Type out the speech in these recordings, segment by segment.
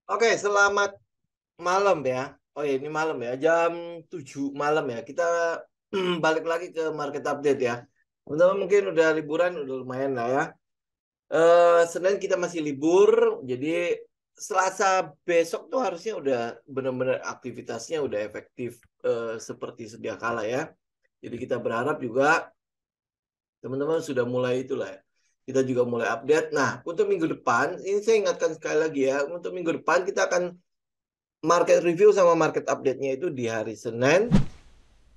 Oke, selamat malam ya. Oh ya, ini malam ya, jam 7 malam ya. Kita balik lagi ke market update ya. Teman-teman mungkin udah liburan, udah lumayan lah ya. Senin kita masih libur, jadi Selasa besok tuh harusnya udah benar-benar aktivitasnya udah efektif seperti sedia kala ya. Jadi kita berharap juga teman-teman sudah mulai itulah ya. Kita juga mulai update. Nah, untuk minggu depan, ini saya ingatkan sekali lagi ya, untuk minggu depan kita akan market review sama market update-nya itu di hari Senin,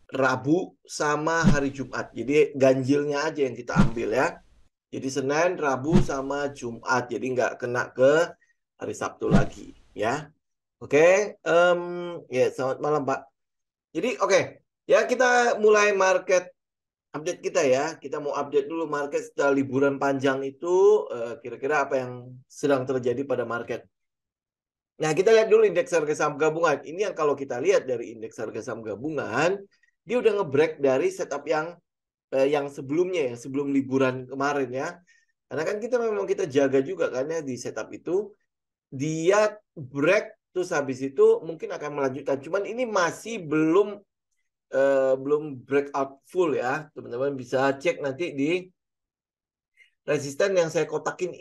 Rabu, sama hari Jumat. Jadi ganjilnya aja yang kita ambil ya. Jadi Senin, Rabu, sama Jumat. Jadi nggak kena ke hari Sabtu lagi ya. Oke, ya selamat malam Pak. Jadi oke, ya kita mulai market update kita ya. Kita mau update dulu market setelah liburan panjang itu kira-kira apa yang sedang terjadi pada market. Nah, kita lihat dulu indeks harga saham gabungan. Ini yang kalau kita lihat dari indeks harga saham gabungan, dia udah nge-break dari setup yang sebelumnya, yang sebelum liburan kemarin ya. Karena kan kita memang kita jaga juga kan ya di setup itu. Dia break, terus habis itu mungkin akan melanjutkan. Cuman ini masih belum breakout full ya. Teman-teman bisa cek nanti di resisten yang saya kotakin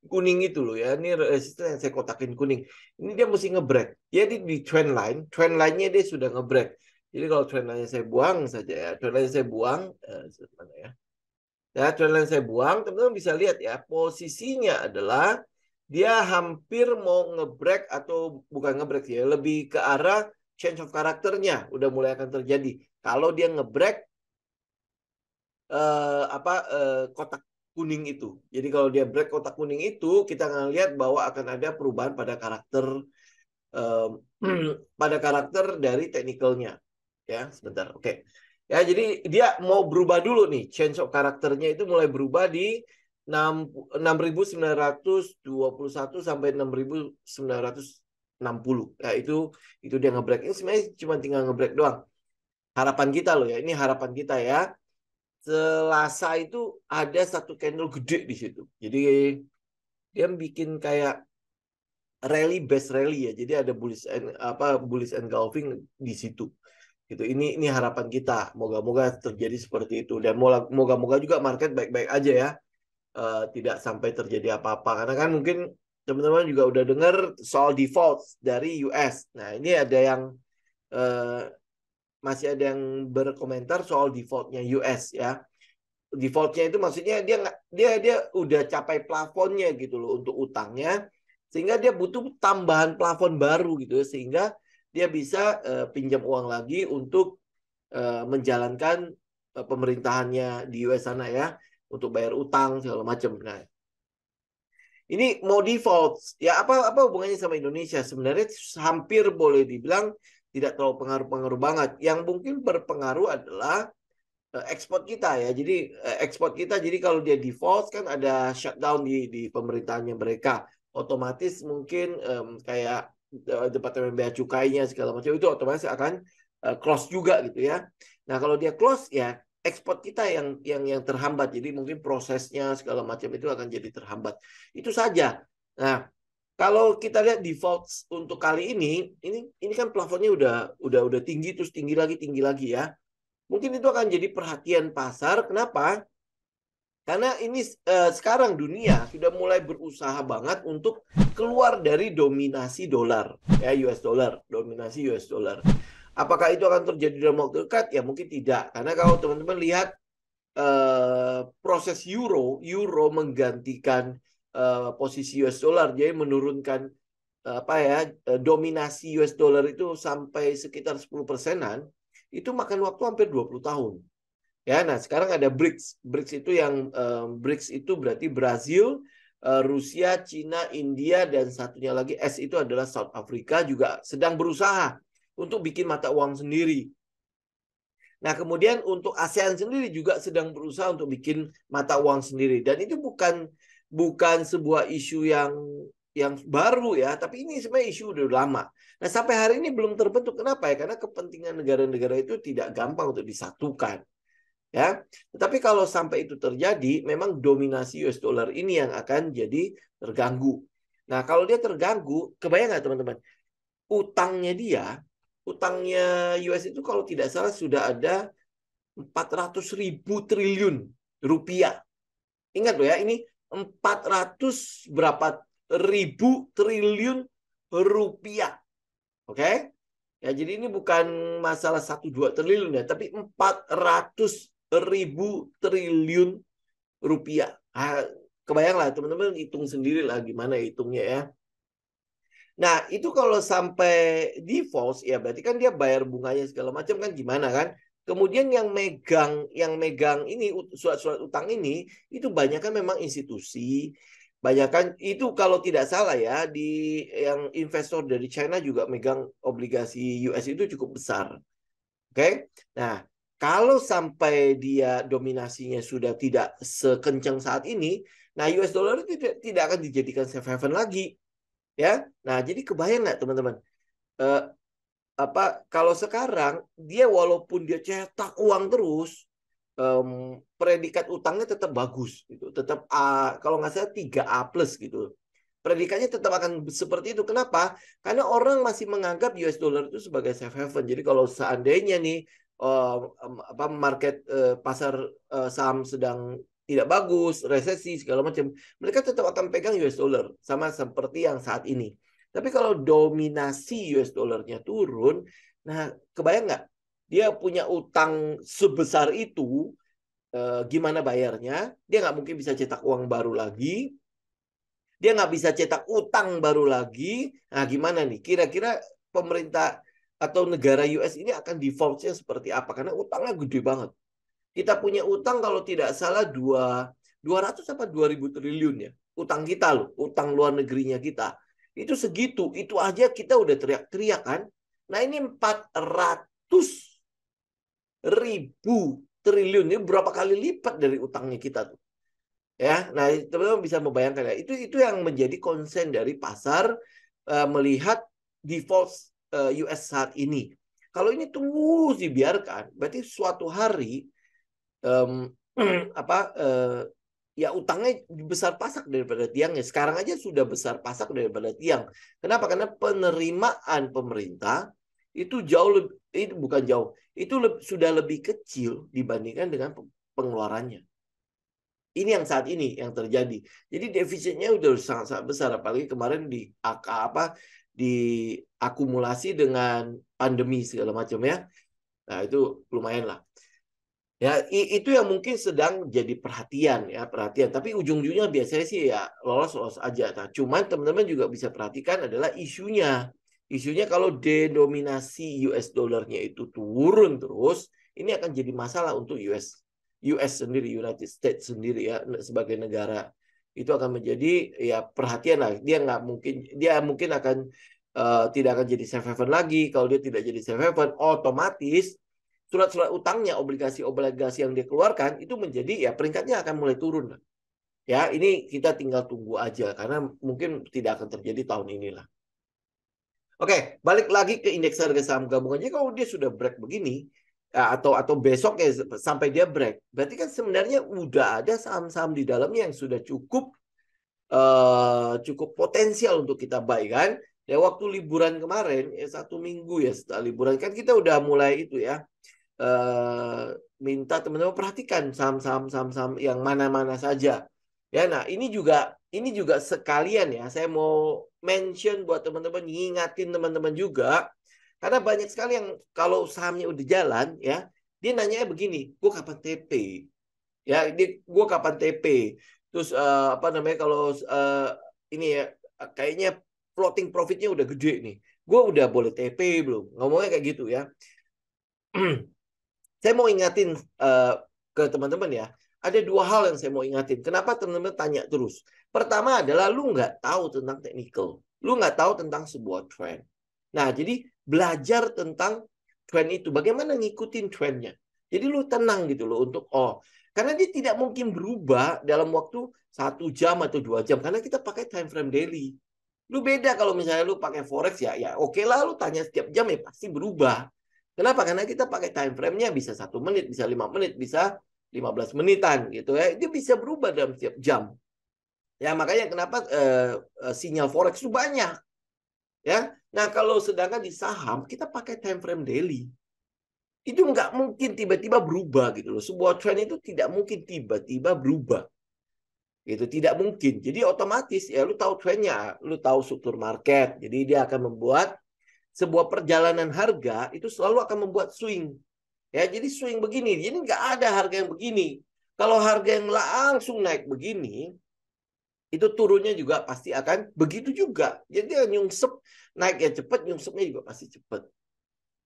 kuning itu loh ya. Ini resisten yang saya kotakin kuning. Ini dia mesti ngebreak. Jadi di trend line-nya dia sudah ngebreak. Jadi kalau trend line-nya saya buang saja ya. Trend line saya buang, mana ya? Ya, trend line saya buang, teman-teman bisa lihat ya. Posisinya adalah dia hampir mau ngebreak atau bukan ngebreak ya, lebih ke arah change of karakternya udah mulai akan terjadi. Kalau dia ngebreak kotak kuning itu. Jadi kalau dia break kotak kuning itu, kita akan lihat bahwa akan ada perubahan pada karakter eh, pada karakter dari teknikalnya. Ya, sebentar. Oke. Ya, jadi dia mau berubah dulu nih. Change of karakternya itu mulai berubah di 6.921 sampai 6.960. Ya, itu dia ngebreak. Ini sebenarnya cuma tinggal ngebreak doang. Harapan kita loh ya. Ini harapan kita ya. Selasa itu ada satu candle gede di situ. Jadi dia bikin kayak rally base rally ya. Jadi ada bullish engulfing di situ. Gitu. Ini harapan kita. Moga-moga terjadi seperti itu dan moga-moga juga market baik-baik aja ya. Tidak sampai terjadi apa-apa karena kan mungkin teman-teman juga udah dengar soal default dari US. Nah, ini ada yang uh, masih ada yang berkomentar soal defaultnya US ya. Defaultnya itu maksudnya dia udah capai plafonnya gitu loh untuk utangnya sehingga dia butuh tambahan plafon baru gitu ya, sehingga dia bisa pinjam uang lagi untuk menjalankan pemerintahannya di US sana ya untuk bayar utang segala macam. Nah, ini mau default ya apa hubungannya sama Indonesia? Sebenarnya hampir boleh dibilang tidak terlalu pengaruh-pengaruh banget. Yang mungkin berpengaruh adalah ekspor kita ya. Jadi ekspor kita jadi kalau dia default kan ada shutdown di pemerintahannya mereka. Otomatis mungkin kayak Departemen Bea Cukainya segala macam itu otomatis akan close juga gitu ya. Nah, kalau dia close ya ekspor kita yang terhambat. Jadi mungkin prosesnya segala macam itu akan jadi terhambat. Itu saja. Nah, kalau kita lihat default untuk kali ini kan plafonnya udah tinggi lagi ya. Mungkin itu akan jadi perhatian pasar. Kenapa? Karena ini sekarang dunia sudah mulai berusaha banget untuk keluar dari dominasi dolar, ya US dollar, dominasi US dollar. Apakah itu akan terjadi dalam waktu dekat? Ya mungkin tidak. Karena kalau teman-teman lihat proses euro menggantikan posisi US dollar, jadi menurunkan dominasi US dollar itu sampai sekitar 10%-an, itu makan waktu hampir 20 tahun. Ya, nah sekarang ada BRICS. BRICS itu BRICS itu berarti Brazil, Rusia, Cina, India, dan satunya lagi S itu adalah South Africa juga sedang berusaha untuk bikin mata uang sendiri. Nah, kemudian untuk ASEAN sendiri juga sedang berusaha untuk bikin mata uang sendiri. Dan itu bukan sebuah isu yang baru ya, tapi ini sebenarnya isu udah lama. Nah, sampai hari ini belum terbentuk. Kenapa ya? Karena kepentingan negara-negara itu tidak gampang untuk disatukan. Ya, tetapi kalau sampai itu terjadi, memang dominasi US dollar ini yang akan jadi terganggu. Nah, kalau dia terganggu, kebayang nggak teman-teman? Utangnya US itu kalau tidak salah sudah ada 400.000 triliun rupiah. Ingat loh ya, ini 400 berapa ribu triliun rupiah. Oke? Ya, jadi ini bukan masalah 1-2 triliun ya, tapi 400.000 triliun rupiah. Kebayang lah teman-teman, hitung sendiri lah gimana hitungnya ya. Nah, itu kalau sampai default ya berarti kan dia bayar bunganya segala macam kan gimana kan? Kemudian yang megang ini surat-surat utang ini itu banyak kan memang institusi, banyak kan itu kalau tidak salah ya di yang investor dari China juga megang obligasi US itu cukup besar. Oke? Nah, kalau sampai dia dominasinya sudah tidak sekencang saat ini, nah US dollar itu tidak akan dijadikan safe haven lagi. Ya, nah jadi kebayang nggak teman-teman? Eh, kalau sekarang dia walaupun dia cetak uang terus, predikat utangnya tetap bagus, gitu, tetap A, kalau nggak salah 3A plus gitu. Predikatnya tetap akan seperti itu. Kenapa? Karena orang masih menganggap US dollar itu sebagai safe haven. Jadi kalau seandainya nih market pasar saham sedang tidak bagus, resesi segala macam, mereka tetap akan pegang US dollar sama seperti yang saat ini. Tapi kalau dominasi US dollarnya turun, nah kebayang nggak? Dia punya utang sebesar itu, gimana bayarnya? Dia nggak mungkin bisa cetak uang baru lagi. Dia nggak bisa cetak utang baru lagi. Nah, gimana nih? Kira-kira pemerintah atau negara US ini akan default-nya seperti apa? Karena utangnya gede banget. Kita punya utang kalau tidak salah 200 apa 2000 triliun ya. Utang kita loh, utang luar negerinya kita. Itu segitu, itu aja kita udah teriak-teriak kan. Nah, ini 400.000 triliun, ini berapa kali lipat dari utangnya kita tuh. Ya, nah teman-teman bisa membayangkan ya. Itu yang menjadi concern dari pasar melihat default US saat ini. Kalau ini terus dibiarkan, berarti suatu hari um, ya utangnya besar pasak daripada tiangnya. Sekarang aja sudah besar pasak daripada tiang. Kenapa? Karena penerimaan pemerintah itu jauh lebih, itu bukan jauh, itu sudah lebih kecil dibandingkan dengan pengeluarannya. Ini yang saat ini yang terjadi. Jadi defisitnya udah sangat-sangat besar, apalagi kemarin diakumulasi dengan pandemi segala macam ya. Nah, itu lumayan lah. Ya, itu yang mungkin sedang jadi perhatian. Tapi ujung-ujungnya biasanya sih ya lolos-lolos aja. Nah, cuman teman-teman juga bisa perhatikan adalah isunya. Isunya kalau denominasi US dollarnya itu turun terus, ini akan jadi masalah untuk US sendiri, United States sendiri ya sebagai negara. Itu akan menjadi ya perhatian lah. Dia mungkin akan tidak akan jadi safe haven lagi. Kalau dia tidak jadi safe haven, otomatis surat-surat utangnya, obligasi-obligasi yang dikeluarkan itu menjadi ya peringkatnya akan mulai turun. Ya, ini kita tinggal tunggu aja karena mungkin tidak akan terjadi tahun inilah. Oke, balik lagi ke indeks harga saham gabungan. Jadi kalau dia sudah break begini atau besok ya sampai dia break, berarti kan sebenarnya udah ada saham-saham di dalamnya yang sudah cukup potensial untuk kita buy kan. Ya waktu liburan kemarin ya 1 minggu ya setelah liburan kan kita udah mulai itu ya minta teman-teman perhatikan saham-saham yang mana-mana saja. Ya, nah ini juga sekalian ya. Saya mau mention buat teman-teman, ngingatin teman-teman juga, karena banyak sekali yang kalau sahamnya udah jalan ya, dia nanya begini, gue kapan TP? Ya, gue kapan TP? Terus apa namanya kalau ini ya kayaknya floating profitnya udah gede nih. Gue udah boleh TP belum? Ngomongnya kayak gitu ya. Saya mau ingatin ke teman-teman ya, ada 2 hal yang saya mau ingatin. Kenapa teman-teman tanya terus? Pertama adalah lu nggak tahu tentang technical. Lu nggak tahu tentang sebuah trend. Nah, jadi belajar tentang trend itu. Bagaimana ngikutin trendnya. Jadi lu tenang gitu loh untuk, karena dia tidak mungkin berubah dalam waktu 1 jam atau 2 jam. Karena kita pakai time frame daily. Lu beda kalau misalnya lu pakai forex ya oke lah lu tanya setiap jam ya pasti berubah. Kenapa? Karena kita pakai time frame-nya bisa 1 menit, bisa 5 menit, bisa 15 menitan gitu ya. Itu bisa berubah dalam setiap jam. Ya makanya kenapa sinyal forex itu banyak. Ya, nah kalau sedangkan di saham kita pakai time frame daily, itu nggak mungkin tiba-tiba berubah gitu loh. Sebuah trend itu tidak mungkin tiba-tiba berubah, gitu tidak mungkin. Jadi otomatis ya lu tahu trendnya, lu tahu struktur market, jadi dia akan membuat sebuah perjalanan harga itu selalu akan membuat swing. Ya, jadi swing begini, jadi nggak ada harga yang begini. Kalau harga yang langsung naik begini, itu turunnya juga pasti akan begitu juga. Jadi dia nyungsep, naiknya cepat, nyungsepnya juga pasti cepat.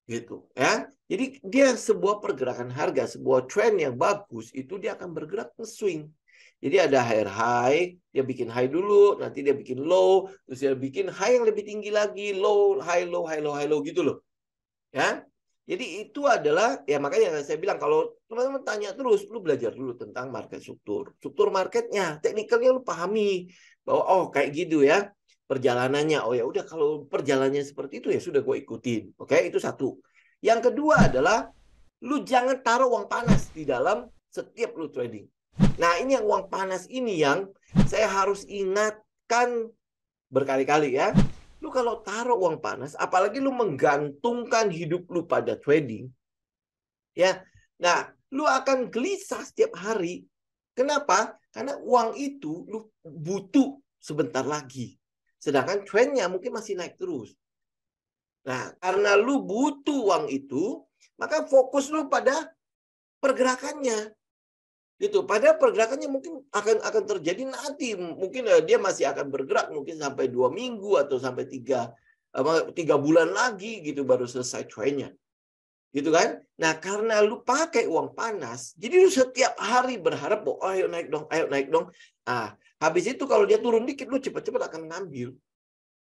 Gitu ya. Jadi dia sebuah pergerakan harga, sebuah trend yang bagus itu dia akan bergerak nge-swing. Jadi ada higher high, dia bikin high dulu, nanti dia bikin low, terus dia bikin high yang lebih tinggi lagi, low, high, low, high, low, high, low gitu loh. Ya. Jadi itu adalah ya makanya saya bilang kalau teman-teman tanya terus, lu belajar dulu tentang market struktur. Struktur marketnya, teknikalnya lu pahami bahwa oh kayak gitu ya perjalanannya. Oh ya udah kalau perjalanannya seperti itu ya sudah gue ikutin. Oke, itu satu. Yang kedua adalah lu jangan taruh uang panas di dalam setiap lu trading. Nah, ini yang uang panas ini yang saya harus ingatkan berkali-kali ya. Lu kalau taruh uang panas, apalagi lu menggantungkan hidup lu pada trading, ya. Nah, lu akan gelisah setiap hari. Kenapa? Karena uang itu lu butuh sebentar lagi. Sedangkan trendnya mungkin masih naik terus. Nah, karena lu butuh uang itu, maka fokus lu pada pergerakannya. Gitu. Padahal pergerakannya mungkin akan terjadi nanti. Mungkin dia masih akan bergerak mungkin sampai 2 minggu atau sampai 3 bulan lagi gitu baru selesai trendnya. Gitu kan? Nah, karena lu pakai uang panas, jadi lu setiap hari berharap bahwa oh, ayo naik dong, ayo naik dong. Ah, habis itu kalau dia turun dikit lu cepat-cepat akan ngambil.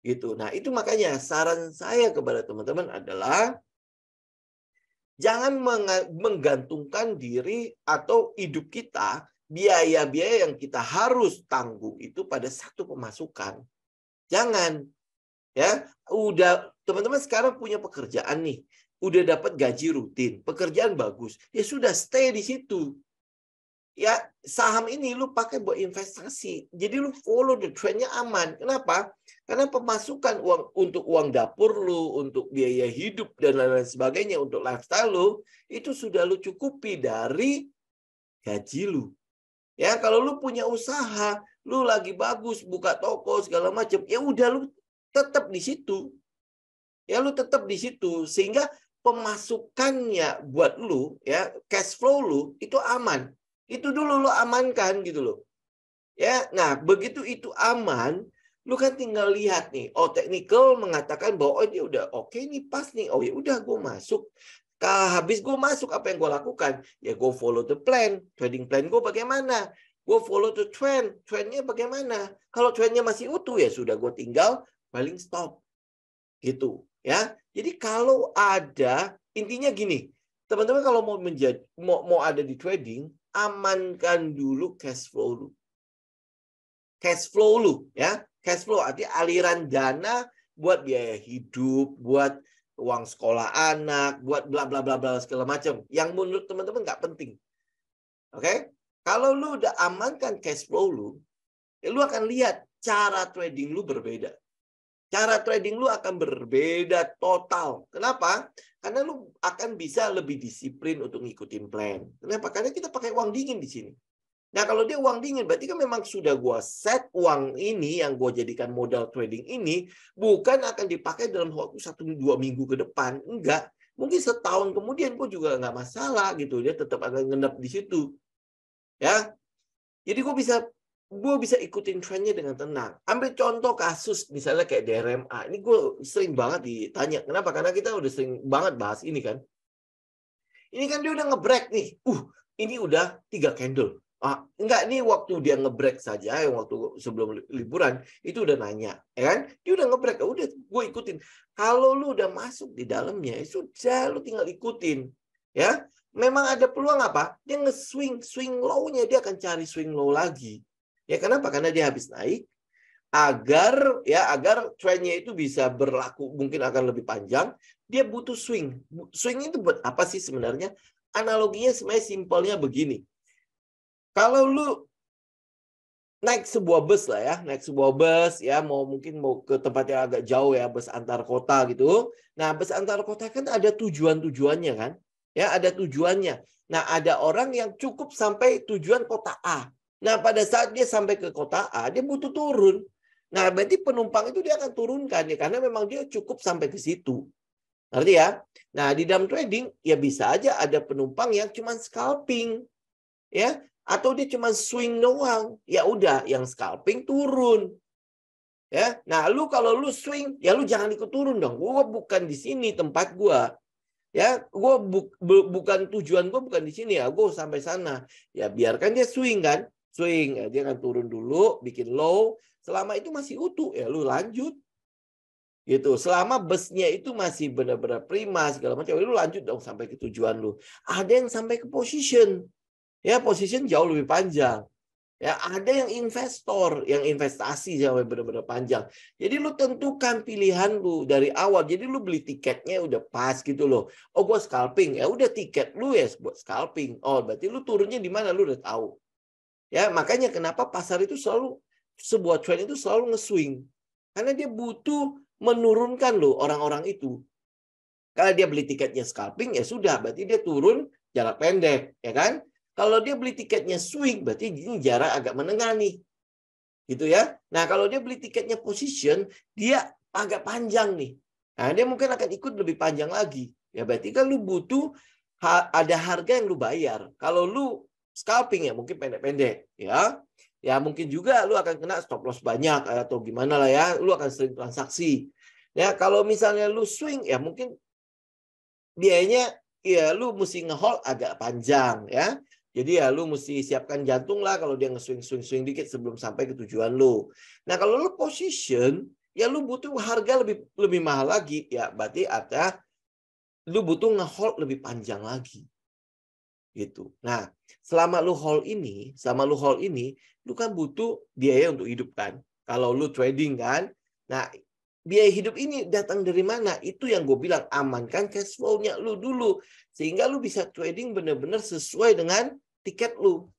Gitu. Nah, itu makanya saran saya kepada teman-teman adalah jangan menggantungkan diri atau hidup kita, biaya-biaya yang kita harus tanggung itu pada satu pemasukan. Jangan. Ya, udah teman-teman sekarang punya pekerjaan nih, udah dapat gaji rutin, pekerjaan bagus, ya sudah stay di situ. Ya, saham ini lu pakai buat investasi. Jadi lu follow the trendnya aman. Kenapa? Karena pemasukan uang untuk uang dapur lu, untuk biaya hidup dan lain-lain sebagainya, untuk lifestyle lu, itu sudah lu cukupi dari gaji lu. Ya, kalau lu punya usaha, lu lagi bagus buka toko segala macam, ya udah lu tetap di situ. Ya lu tetap di situ sehingga pemasukannya buat lu ya, cash flow lu itu aman. Itu dulu lu amankan gitu loh. Ya, nah begitu itu aman, lu kan tinggal lihat nih. Oh, technical mengatakan bahwa oh ini udah oke nih, pas nih. Oh ya udah gue masuk. Habis gue masuk apa yang gue lakukan? Ya gue follow the plan. Trading plan gue bagaimana? Gue follow the trend. Trendnya bagaimana? Kalau trendnya masih utuh ya sudah gue tinggal paling stop. Gitu ya. Jadi kalau ada intinya gini, teman-teman kalau mau ada di trading, amankan dulu cash flow lu. Cash flow lu ya. Cash flow artinya aliran dana buat biaya hidup, buat uang sekolah anak, buat bla bla bla bla segala macam. Yang menurut teman-teman nggak penting. Oke? Kalau lu udah amankan cash flow lu, ya lu akan lihat cara trading lu berbeda. Cara trading lu akan berbeda total. Kenapa? Karena lu akan bisa lebih disiplin untuk ngikutin plan. Kenapa? Karena kita pakai uang dingin di sini. Nah, kalau dia uang dingin, berarti kan memang sudah gua set uang ini yang gua jadikan modal trading ini bukan akan dipakai dalam waktu 1-2 minggu ke depan. Enggak. Mungkin setahun kemudian gua juga nggak masalah gitu. Dia tetap akan ngendap di situ. Ya. Jadi gue bisa ikutin trennya dengan tenang. Ambil contoh kasus misalnya kayak DRMA. Ini gue sering banget ditanya. Kenapa? Karena kita udah sering banget bahas ini kan. Ini kan dia udah nge-break nih. Ini udah 3 candle. Enggak, ini waktu dia nge-break saja, yang waktu sebelum liburan, itu udah nanya. Ya kan? Dia udah nge-break. Udah gue ikutin. Kalau lu udah masuk di dalamnya, ya sudah lu tinggal ikutin. Ya, memang ada peluang apa? Dia nge-swing. Swing low-nya, dia akan cari swing low lagi. Ya kenapa? Karena dia habis naik agar trennya itu bisa berlaku mungkin akan lebih panjang, dia butuh swing. Swing itu buat apa sih sebenarnya? Analoginya sebenarnya simpelnya begini. Kalau lu naik sebuah bus lah ya, naik sebuah bus ya, mungkin mau ke tempat yang agak jauh ya, bus antar kota gitu. Nah, bus antar kota kan ada tujuan-tujuannya kan? Ya, ada tujuannya. Nah, ada orang yang cukup sampai tujuan kota A. Nah, pada saat dia sampai ke kota A, dia butuh turun. Nah, berarti penumpang itu dia akan turunkan ya, karena memang dia cukup sampai ke situ. Ngerti ya? Nah, di dalam trading ya bisa aja ada penumpang yang cuma scalping. Ya, atau dia cuma swing doang, ya udah yang scalping turun ya. Nah, kalau lu swing ya lu jangan ikut turun dong. Gua bukan di sini tempat gua ya, gua bukan tujuan gua bukan di sini ya, gua sampai sana ya, biarkan dia swing kan, swing ya, dia akan turun dulu bikin low, selama itu masih utuh ya lu lanjut gitu. Selama busnya itu masih benar-benar prima segala macam, lu lanjut dong sampai ke tujuan lu. Ada yang sampai ke position. Ya, position jauh lebih panjang. Ya, ada yang investor, yang investasi sampai benar-benar panjang. Jadi lu tentukan pilihan lu dari awal. Jadi lu beli tiketnya udah pas gitu loh. Oh, gua scalping. Ya udah tiket lu ya buat scalping. Oh, berarti lu turunnya di mana lu udah tahu. Ya, makanya kenapa pasar itu selalu sebuah trend itu selalu nge-swing. Karena dia butuh menurunkan loh orang-orang itu. Kalau dia beli tiketnya scalping ya sudah, berarti dia turun jarak pendek, ya kan? Kalau dia beli tiketnya swing, berarti ini jarak agak menengah nih. Gitu ya. Nah, kalau dia beli tiketnya position, dia agak panjang nih. Nah, dia mungkin akan ikut lebih panjang lagi. Ya, berarti kan lu butuh ada harga yang lu bayar. Kalau lu scalping ya mungkin pendek-pendek, ya. Ya, mungkin juga lu akan kena stop loss banyak atau gimana lah ya, lu akan sering transaksi. Ya, kalau misalnya lu swing ya mungkin biayanya ya lu mesti ngehold agak panjang ya. Jadi ya lu mesti siapkan jantung lah kalau dia nge-swing dikit sebelum sampai ke tujuan lu. Nah, kalau lu position, ya lu butuh harga lebih mahal lagi ya. Berarti ada lu butuh nge-hold lebih panjang lagi. Gitu. Nah, selama lu hold ini, lu kan butuh biaya untuk hidup kan. Kalau lu trading kan. Nah, biaya hidup ini datang dari mana? Itu yang gue bilang, amankan cash flow-nya lu dulu. Sehingga lu bisa trading benar-benar sesuai dengan tiket lu.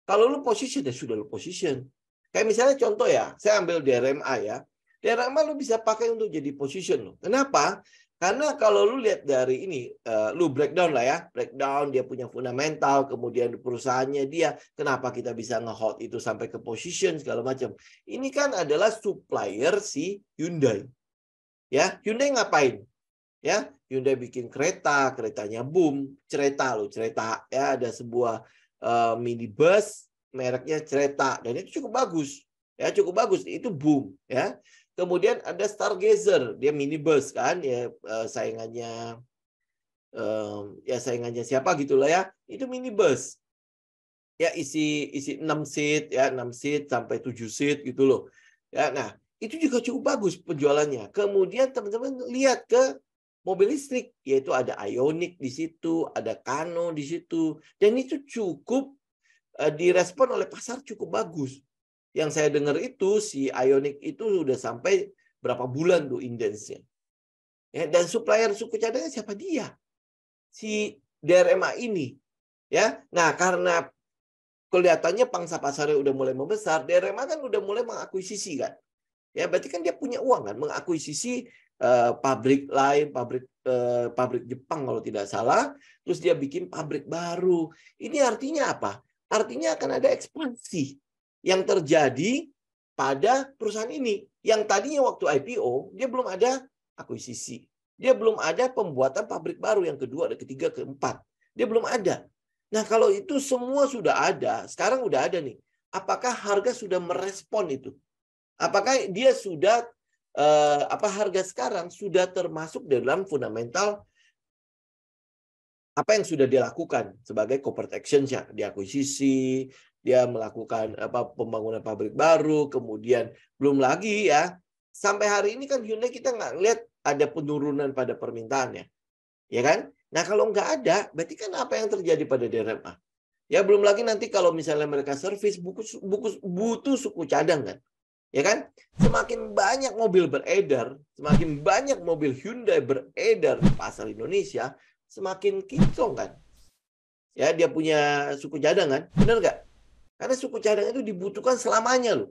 Kalau lu position, ya sudah lu position. Kayak misalnya contoh ya, saya ambil DRMA ya. DRMA lu bisa pakai untuk jadi position lu. Kenapa? Karena kalau lu lihat dari ini, lu breakdown lah ya. Breakdown, dia punya fundamental, kemudian perusahaannya dia, kenapa kita bisa nge-hold itu sampai ke position, segala macam. Ini kan adalah supplier si Hyundai. Ya, Hyundai ngapain? Ya, Hyundai bikin kereta, keretanya boom, cerita ya, ada sebuah minibus mereknya Cereta dan itu cukup bagus. Ya, cukup bagus, itu boom ya. Kemudian ada Stargazer, dia minibus kan ya, saingannya siapa gitulah ya. Itu minibus. Ya isi 6 seat ya, 6 seat sampai 7 seat gitu loh. Ya, nah, itu juga cukup bagus penjualannya. Kemudian teman-teman lihat ke mobil listrik, yaitu ada Ioniq di situ, ada Kano di situ, dan itu cukup direspon oleh pasar cukup bagus. Yang saya dengar itu si Ioniq itu sudah sampai berapa bulan tuh indensnya. Ya, dan supplier suku cadangnya siapa dia? Si DRMA ini. Ya, nah karena kelihatannya pangsa pasarnya udah mulai membesar, DRMA kan udah mulai mengakuisisi kan. Ya, berarti kan dia punya uang kan, mengakuisisi pabrik lain, pabrik Jepang kalau tidak salah, terus dia bikin pabrik baru. Ini artinya apa? Artinya akan ada ekspansi yang terjadi pada perusahaan ini. Yang tadinya waktu IPO, dia belum ada akuisisi. Dia belum ada pembuatan pabrik baru yang kedua, ada ketiga, keempat. Dia belum ada. Nah, kalau itu semua sudah ada, sekarang udah ada nih. Apakah harga sudah merespon itu? Apakah dia sudah harga sekarang sudah termasuk dalam fundamental apa yang sudah dia lakukan sebagai corporate action-nya, diakuisisi, dia melakukan pembangunan pabrik baru, kemudian belum lagi ya sampai hari ini kan Hyundai kita nggak lihat ada penurunan pada permintaannya, ya kan? Nah, kalau nggak ada, berarti kan apa yang terjadi pada DRMA? Ya, belum lagi nanti kalau misalnya mereka servis butuh suku cadang kan. Ya kan? Semakin banyak mobil beredar, semakin banyak mobil Hyundai beredar di pasar Indonesia, semakin kinclong kan. Ya, dia punya suku cadang kan? Benar nggak? Karena suku cadang itu dibutuhkan selamanya loh.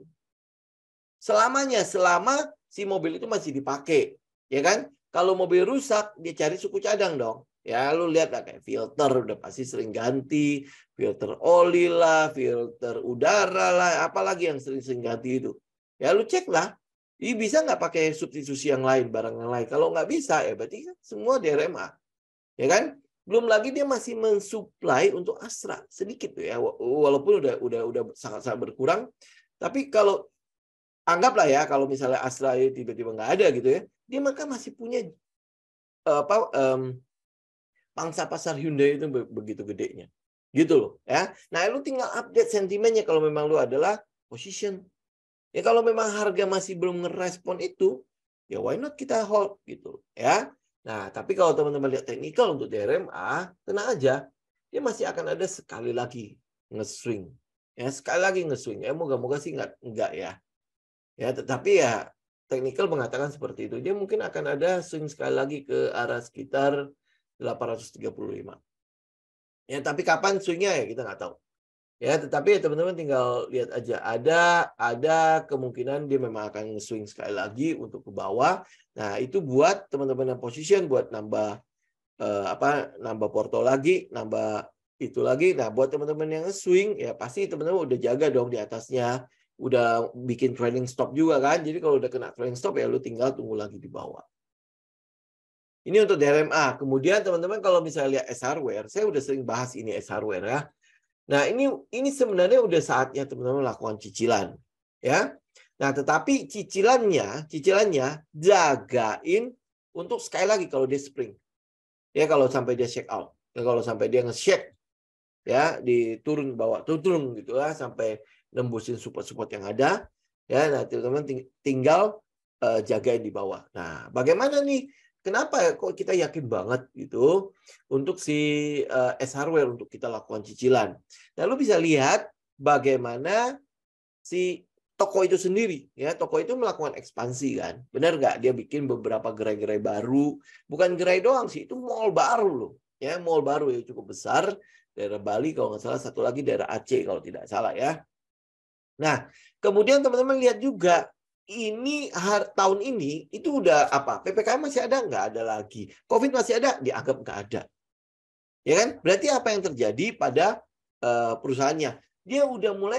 Selamanya, selama si mobil itu masih dipakai. Ya kan? Kalau mobil rusak, dia cari suku cadang dong. Ya, lu lihat lah kayak filter udah pasti sering ganti, filter oli lah, filter udara lah, apalagi yang sering-sering ganti itu. Ya, lu cek lah. Ini bisa nggak pakai substitusi yang lain, barang yang lain? Kalau nggak bisa, ya berarti kan semua DRMA. Ya kan? Belum lagi dia masih mensuplai untuk Astra sedikit tuh ya, walaupun udah sangat-sangat berkurang. Tapi kalau anggaplah ya, kalau misalnya Astra tiba-tiba nggak ada gitu ya, dia maka masih punya pangsa pasar Hyundai itu begitu gedenya. Gitu loh ya. Nah, lu tinggal update sentimennya kalau memang lu adalah position. Ya kalau memang harga masih belum ngerespon itu, ya why not kita hold gitu ya. Nah, tapi kalau teman-teman lihat teknikal untuk DRMA, tenang aja, dia masih akan ada sekali lagi nge-swing. Ya, sekali lagi nge-swing. Ya, moga-moga sih enggak ya. Ya, tetapi ya teknikal mengatakan seperti itu. Dia mungkin akan ada swing sekali lagi ke arah sekitar 835. Ya, tapi kapan swingnya ya kita nggak tahu. Ya, tetapi ya teman-teman tinggal lihat aja. Ada kemungkinan dia memang akan swing sekali lagi untuk ke bawah. Nah, itu buat teman-teman yang position buat nambah nambah porto lagi, nambah itu lagi. Nah, buat teman-teman yang swing ya pasti teman-teman udah jaga dong di atasnya. Udah bikin trailing stop juga kan. Jadi kalau udah kena trailing stop ya lu tinggal tunggu lagi di bawah. Ini untuk DRMA. Kemudian teman-teman kalau misalnya lihat S-Hardware, saya udah sering bahas ini S-Hardware ya. Nah, ini sebenarnya udah saatnya teman-teman lakukan cicilan, ya. Nah, tetapi cicilannya jagain untuk sekali lagi kalau dia spring. Ya, kalau sampai dia shake out. Ya, kalau sampai dia nge-shake ya, diturun bawah, turun gitu ya sampai nembusin support-support yang ada. Ya, nah teman-teman tinggal jagain di bawah. Nah, bagaimana nih? Kenapa kok kita yakin banget gitu untuk si S-Hardware untuk kita lakukan cicilan. Nah, lu bisa lihat bagaimana si toko itu sendiri ya, toko itu melakukan ekspansi kan. Benar nggak? Dia bikin beberapa gerai-gerai baru, bukan gerai doang sih, itu mall baru loh. Ya, mall baru yang cukup besar, daerah Bali kalau nggak salah, satu lagi daerah Aceh kalau tidak salah ya. Nah, kemudian teman-teman lihat juga ini tahun ini itu udah apa? PPKM masih ada? Nggak ada lagi. COVID masih ada? Dianggap nggak ada. Ya kan? Berarti apa yang terjadi pada perusahaannya? Dia udah mulai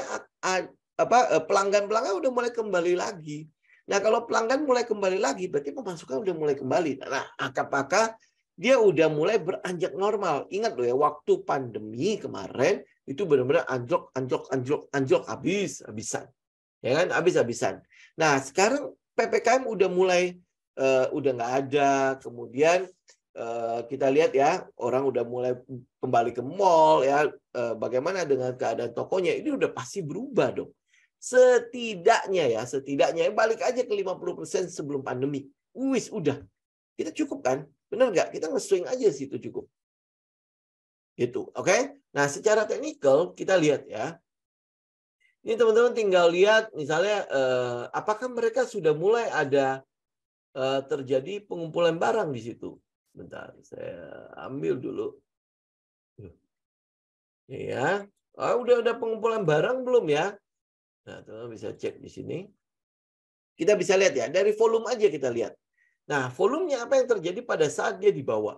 pelanggan-pelanggan udah mulai kembali lagi. Nah, kalau pelanggan mulai kembali lagi, berarti pemasukan udah mulai kembali. Nah, apakah dia udah mulai beranjak normal? Ingat loh ya, waktu pandemi kemarin itu benar-benar anjlok habis-habisan. Ya kan, habis-habisan. Nah, sekarang PPKM udah mulai udah nggak ada. Kemudian kita lihat ya, orang udah mulai kembali ke mall ya. Bagaimana dengan keadaan tokonya? Ini udah pasti berubah dong. Setidaknya balik aja ke 50% sebelum pandemi. Udah. Kita cukup kan? Benar nggak? Kita nge-swing aja situ cukup. Gitu, oke? Nah, secara teknikal kita lihat ya. Ini teman-teman tinggal lihat misalnya apakah mereka sudah mulai ada terjadi pengumpulan barang di situ. Bentar, saya ambil dulu. Ya, udah ada pengumpulan barang belum ya? Nah, teman-teman bisa cek di sini. Kita bisa lihat ya, dari volume aja kita lihat. Nah, volumenya apa yang terjadi pada saat dia dibawa?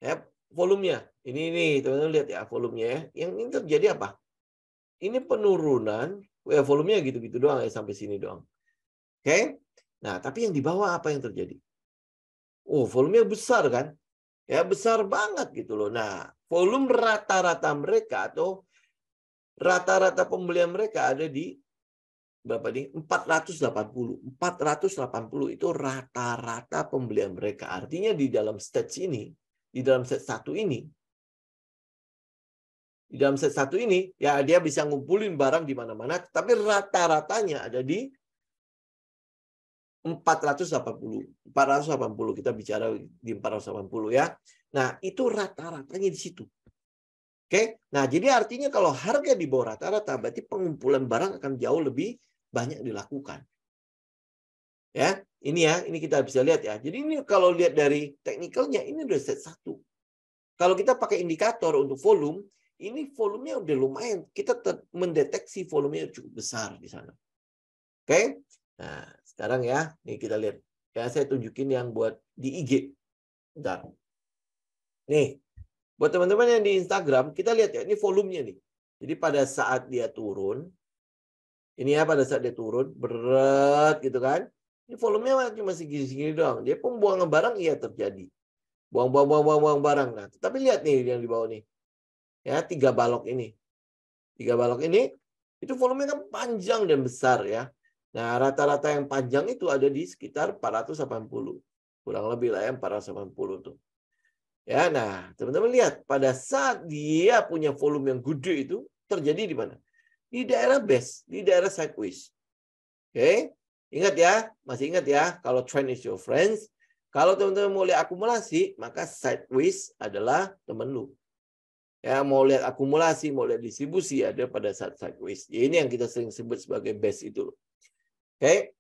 Ya, volumenya. Ini teman-teman lihat ya, volumenya ya. Yang ini terjadi apa? Ini penurunan, ya volumenya gitu-gitu doang ya, sampai sini doang. Oke? Nah, tapi yang di bawah apa yang terjadi? Oh, volumenya besar kan? Ya, besar banget gitu loh. Nah, volume rata-rata mereka atau rata-rata pembelian mereka ada di berapa nih? 480. 480 itu rata-rata pembelian mereka. Artinya di dalam stage ini, di dalam set satu ini, ya dia bisa ngumpulin barang di mana-mana, tapi rata-ratanya ada di 480. Kita bicara di 480 ya. Nah, itu rata-ratanya di situ. Oke. Nah, jadi artinya kalau harga di bawah rata-rata berarti pengumpulan barang akan jauh lebih banyak dilakukan. Ya, ini kita bisa lihat ya. Jadi ini kalau lihat dari teknikalnya ini udah set 1. Kalau kita pakai indikator untuk volume, ini volumenya udah lumayan. Kita mendeteksi volumenya cukup besar di sana. Oke? Nah, sekarang ya, nih kita lihat. Ya, saya tunjukin yang buat di IG. Bentar. Nih, buat teman-teman yang di Instagram, kita lihat ya, ini volumenya nih. Jadi pada saat dia turun, ini ya pada saat dia turun, berat gitu kan. Ini volumenya cuma segini-segini doang. Dia pembuangan barang iya terjadi. Buang barang. Nah, tapi lihat nih yang di bawah nih. Ya, 3 balok ini. 3 balok ini, itu volumenya kan panjang dan besar ya. Nah, rata-rata yang panjang itu ada di sekitar 480. Kurang lebih lah ya, 480 tuh. Ya, nah, teman-teman lihat. Pada saat dia punya volume yang gede itu, terjadi di mana? Di daerah base, di daerah sideways. Oke, ingat ya, masih ingat ya, kalau trend is your friends. Kalau teman-teman mau lihat akumulasi, maka sideways adalah teman lu. Ya, mau lihat akumulasi, mau lihat distribusi ada pada saat sideways. Ya, ini yang kita sering sebut sebagai base itu. Oke,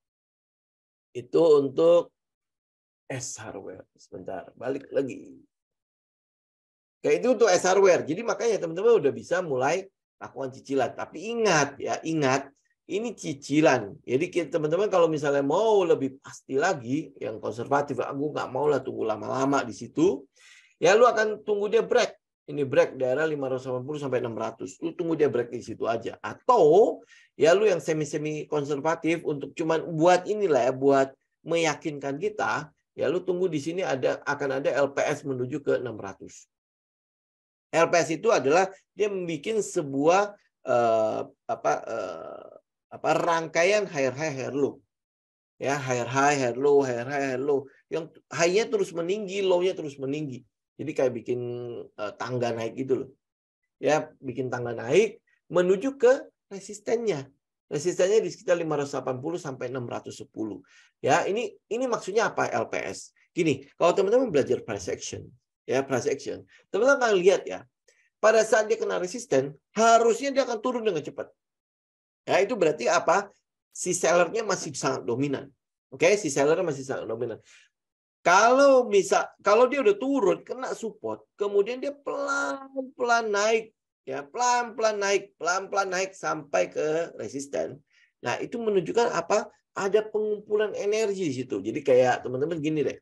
itu untuk S hardware. Sebentar, balik lagi. Oke, itu untuk S hardware. Jadi makanya teman-teman udah bisa mulai lakukan cicilan. Tapi ingat ya, ingat ini cicilan. Jadi teman-teman kalau misalnya mau lebih pasti lagi, yang konservatif, aku nggak mau lah tunggu lama-lama di situ. Ya lu akan tunggu dia break. Ini break daerah 580 sampai 600. Lu tunggu dia break di situ aja. Atau ya lu yang semi-semi konservatif untuk cuman buat inilah ya, buat meyakinkan kita, ya lu tunggu di sini akan ada LPS menuju ke 600. LPS itu adalah dia membuat sebuah rangkaian higher high, higher low. Ya, higher high, higher low, higher high, higher low. Yang high-nya terus meninggi, low-nya terus meninggi. Jadi kayak bikin tangga naik gitu loh. Ya, bikin tangga naik menuju ke resistennya. Resistennya di sekitar 580 sampai 610. Ya, ini maksudnya apa LPS? Gini, kalau teman-teman belajar price action, ya price action, teman-teman akan lihat ya, pada saat dia kena resisten, harusnya dia akan turun dengan cepat. Ya, itu berarti apa? Si sellernya masih sangat dominan. Oke, si sellernya masih sangat dominan. Kalau dia udah turun, kena support, kemudian dia pelan-pelan naik, ya pelan-pelan naik sampai ke resisten. Nah, itu menunjukkan apa? Ada pengumpulan energi di situ. Jadi kayak teman-teman gini deh.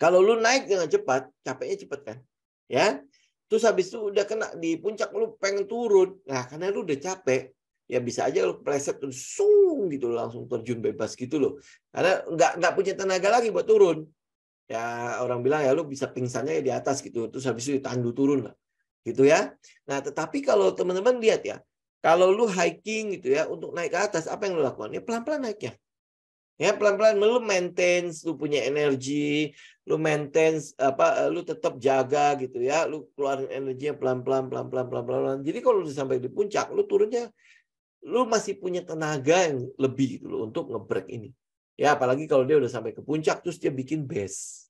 Kalau lu naik dengan cepat, capeknya cepat kan? Ya. Terus habis itu udah kena di puncak, lu pengen turun. Nah, karena lu udah capek, ya bisa aja lu pleset terus gitu langsung terjun bebas gitu loh. Karena nggak punya tenaga lagi buat turun. Ya orang bilang ya lu bisa pingsannya di atas gitu, terus habis itu ditandu turun lah. Gitu ya. Nah, tetapi kalau teman-teman lihat ya, kalau lu hiking gitu ya untuk naik ke atas, apa yang lu lakukan? Ya pelan-pelan naiknya. Ya pelan-pelan lu maintain, lu punya energi, lu maintain lu tetap jaga gitu ya, lu keluarin energinya pelan-pelan. Jadi kalau lu sampai di puncak, lu turunnya lu masih punya tenaga yang lebih gitu loh untuk nge-break ini. Ya apalagi kalau dia udah sampai ke puncak terus dia bikin base.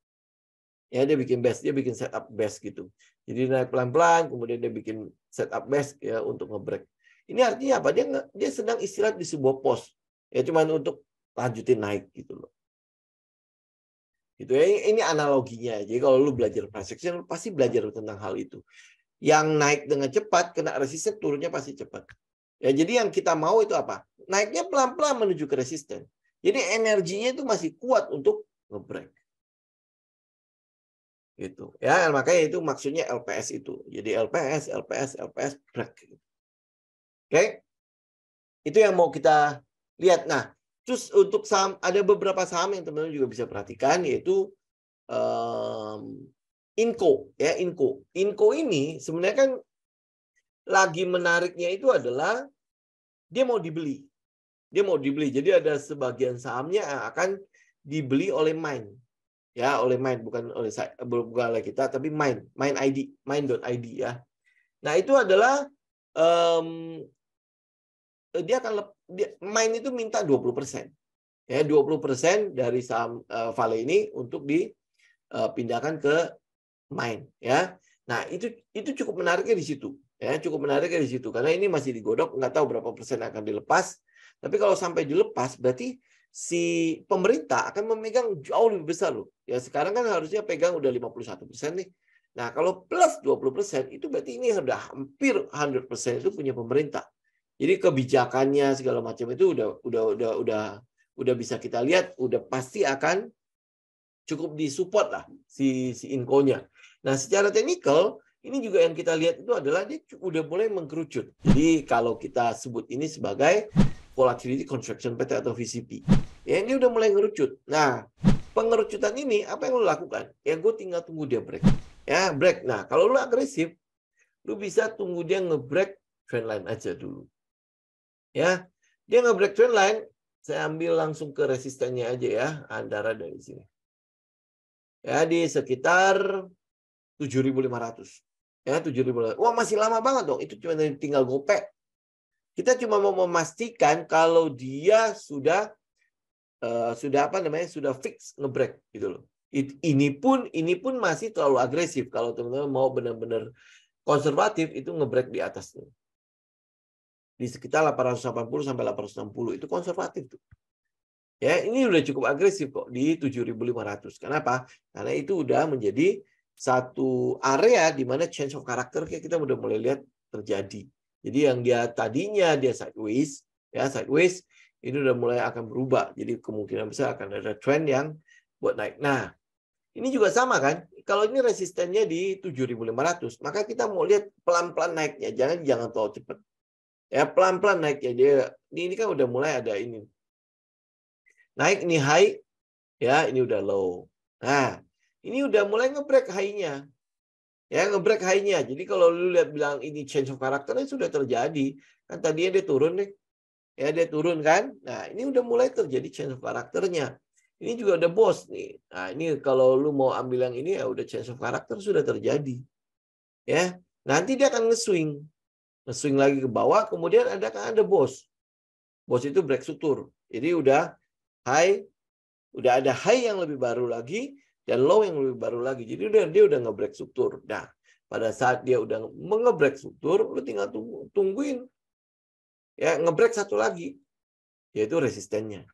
Ya dia bikin base, dia bikin setup base gitu. Jadi naik pelan-pelan, kemudian dia bikin setup base ya untuk nge-break. Ini artinya apa? Dia sedang istirahat di sebuah pos. Ya cuman untuk lanjutin naik gitu loh. Gitu ya. Ini analoginya. Jadi kalau lu belajar price action, lu pasti belajar tentang hal itu. Yang naik dengan cepat, kena resisten, turunnya pasti cepat. Ya, jadi yang kita mau itu apa? Naiknya pelan-pelan menuju ke resisten. Jadi energinya itu masih kuat untuk nge-break. Gitu. Ya, makanya itu maksudnya LPS itu. Jadi LPS break. Oke? Itu yang mau kita lihat. Nah, terus untuk saham, ada beberapa saham yang teman-teman juga bisa perhatikan, yaitu Inco. Ya, Inco. Inco ini sebenarnya kan lagi menariknya itu adalah dia mau dibeli. Dia mau dibeli. Jadi ada sebagian sahamnya yang akan dibeli oleh Mind. Ya, oleh Mind, bukan oleh kita, tapi Mind ID, Mind.id ya. Nah, itu adalah Mind itu minta 20%. Ya, 20% dari saham Vale ini untuk dipindahkan ke Mind ya. Nah, itu cukup menariknya di situ. Ya, cukup menariknya di situ karena ini masih digodok, nggak tahu berapa persen akan dilepas. Tapi kalau sampai dilepas berarti si pemerintah akan memegang jauh lebih besar loh. Ya sekarang kan harusnya pegang udah 51% nih. Nah, kalau plus 20% itu berarti ini sudah hampir 100% itu punya pemerintah. Jadi kebijakannya segala macam itu udah bisa kita lihat, udah pasti akan cukup disupport lah si Inco-nya. Nah, secara teknikal ini juga yang kita lihat itu adalah dia udah mulai mengkerucut. Jadi kalau kita sebut ini sebagai volatility construction pattern atau VCP. Ya, ini udah mulai ngerucut. Nah, pengerucutan ini apa yang lo lakukan? Ya, gue tinggal tunggu dia break. Ya, break. Nah, kalau lo agresif, lo bisa tunggu dia nge-break trendline aja dulu. Ya, dia nge-break trendline, saya ambil langsung ke resistennya aja ya, antara dari sini. Ya, di sekitar 7.500. Ya, 7.500. Wah, masih lama banget dong. Itu cuma tinggal gopek. Kita cuma mau memastikan kalau dia sudah sudah fix ngebreak gitu loh. Ini pun masih terlalu agresif kalau teman-teman mau benar-benar konservatif itu ngebreak di atasnya. Di sekitar 880 sampai 860 itu konservatif tuh. Ya, ini udah cukup agresif kok di 7.500. Kenapa? Karena itu udah menjadi satu area di mana change of character kita udah mulai lihat terjadi. Jadi yang dia tadinya dia sideways, ya sideways, ini udah mulai akan berubah. Jadi kemungkinan besar akan ada trend yang buat naik. Nah, ini juga sama kan? Kalau ini resistennya di 7.500, maka kita mau lihat pelan-pelan naiknya. Jangan terlalu cepat. Ya, pelan-pelan naiknya. Dia ini kan udah mulai ada ini. Naik ini high, ya ini udah low. Nah, ini udah mulai ngebreak high-nya. Ya, ngebreak high-nya. Jadi kalau lu lihat bilang ini change of character sudah terjadi. Kan tadinya dia turun nih. Ya, dia turun kan. Nah, ini udah mulai terjadi change of character-nya. Ini juga ada boss nih. Nah, ini kalau lu mau ambil yang ini ya udah change of character sudah terjadi. Ya, nanti dia akan nge-swing. Nge-swing lagi ke bawah, kemudian ada boss. Boss itu break struktur. Jadi udah high, udah ada high yang lebih baru lagi dan low yang lebih baru lagi. Jadi dia udah nge-break struktur. Nah, pada saat dia udah nge-break struktur, lu tinggal tungguin. Ya, nge-break satu lagi, yaitu resistennya.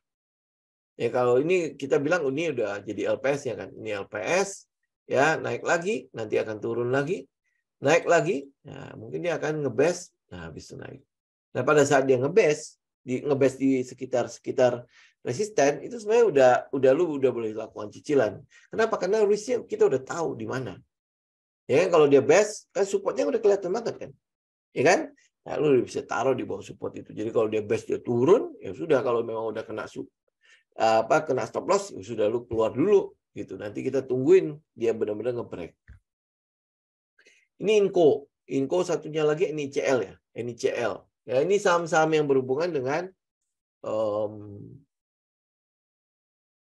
Ya, kalau ini kita bilang ini udah jadi LPS ya kan. Ini LPS, ya naik lagi, nanti akan turun lagi, naik lagi. Nah, mungkin dia akan nge-base, nah habis itu naik. Nah, pada saat dia nge-base di sekitar resisten itu sebenarnya lu boleh lakukan cicilan. Kenapa? Karena risknya kita udah tahu di mana. Ya kan kalau dia base kan supportnya udah kelihatan banget kan. Ya kan? Nah, lu bisa taruh di bawah support itu. Jadi kalau dia base dia turun, ya sudah kalau memang udah kena kena stop loss, ya sudah lu keluar dulu gitu. Nanti kita tungguin dia benar-benar nge-break. Ini Inco. Inco satunya lagi NICL ya. NICL. Ya, ini saham-saham yang berhubungan dengan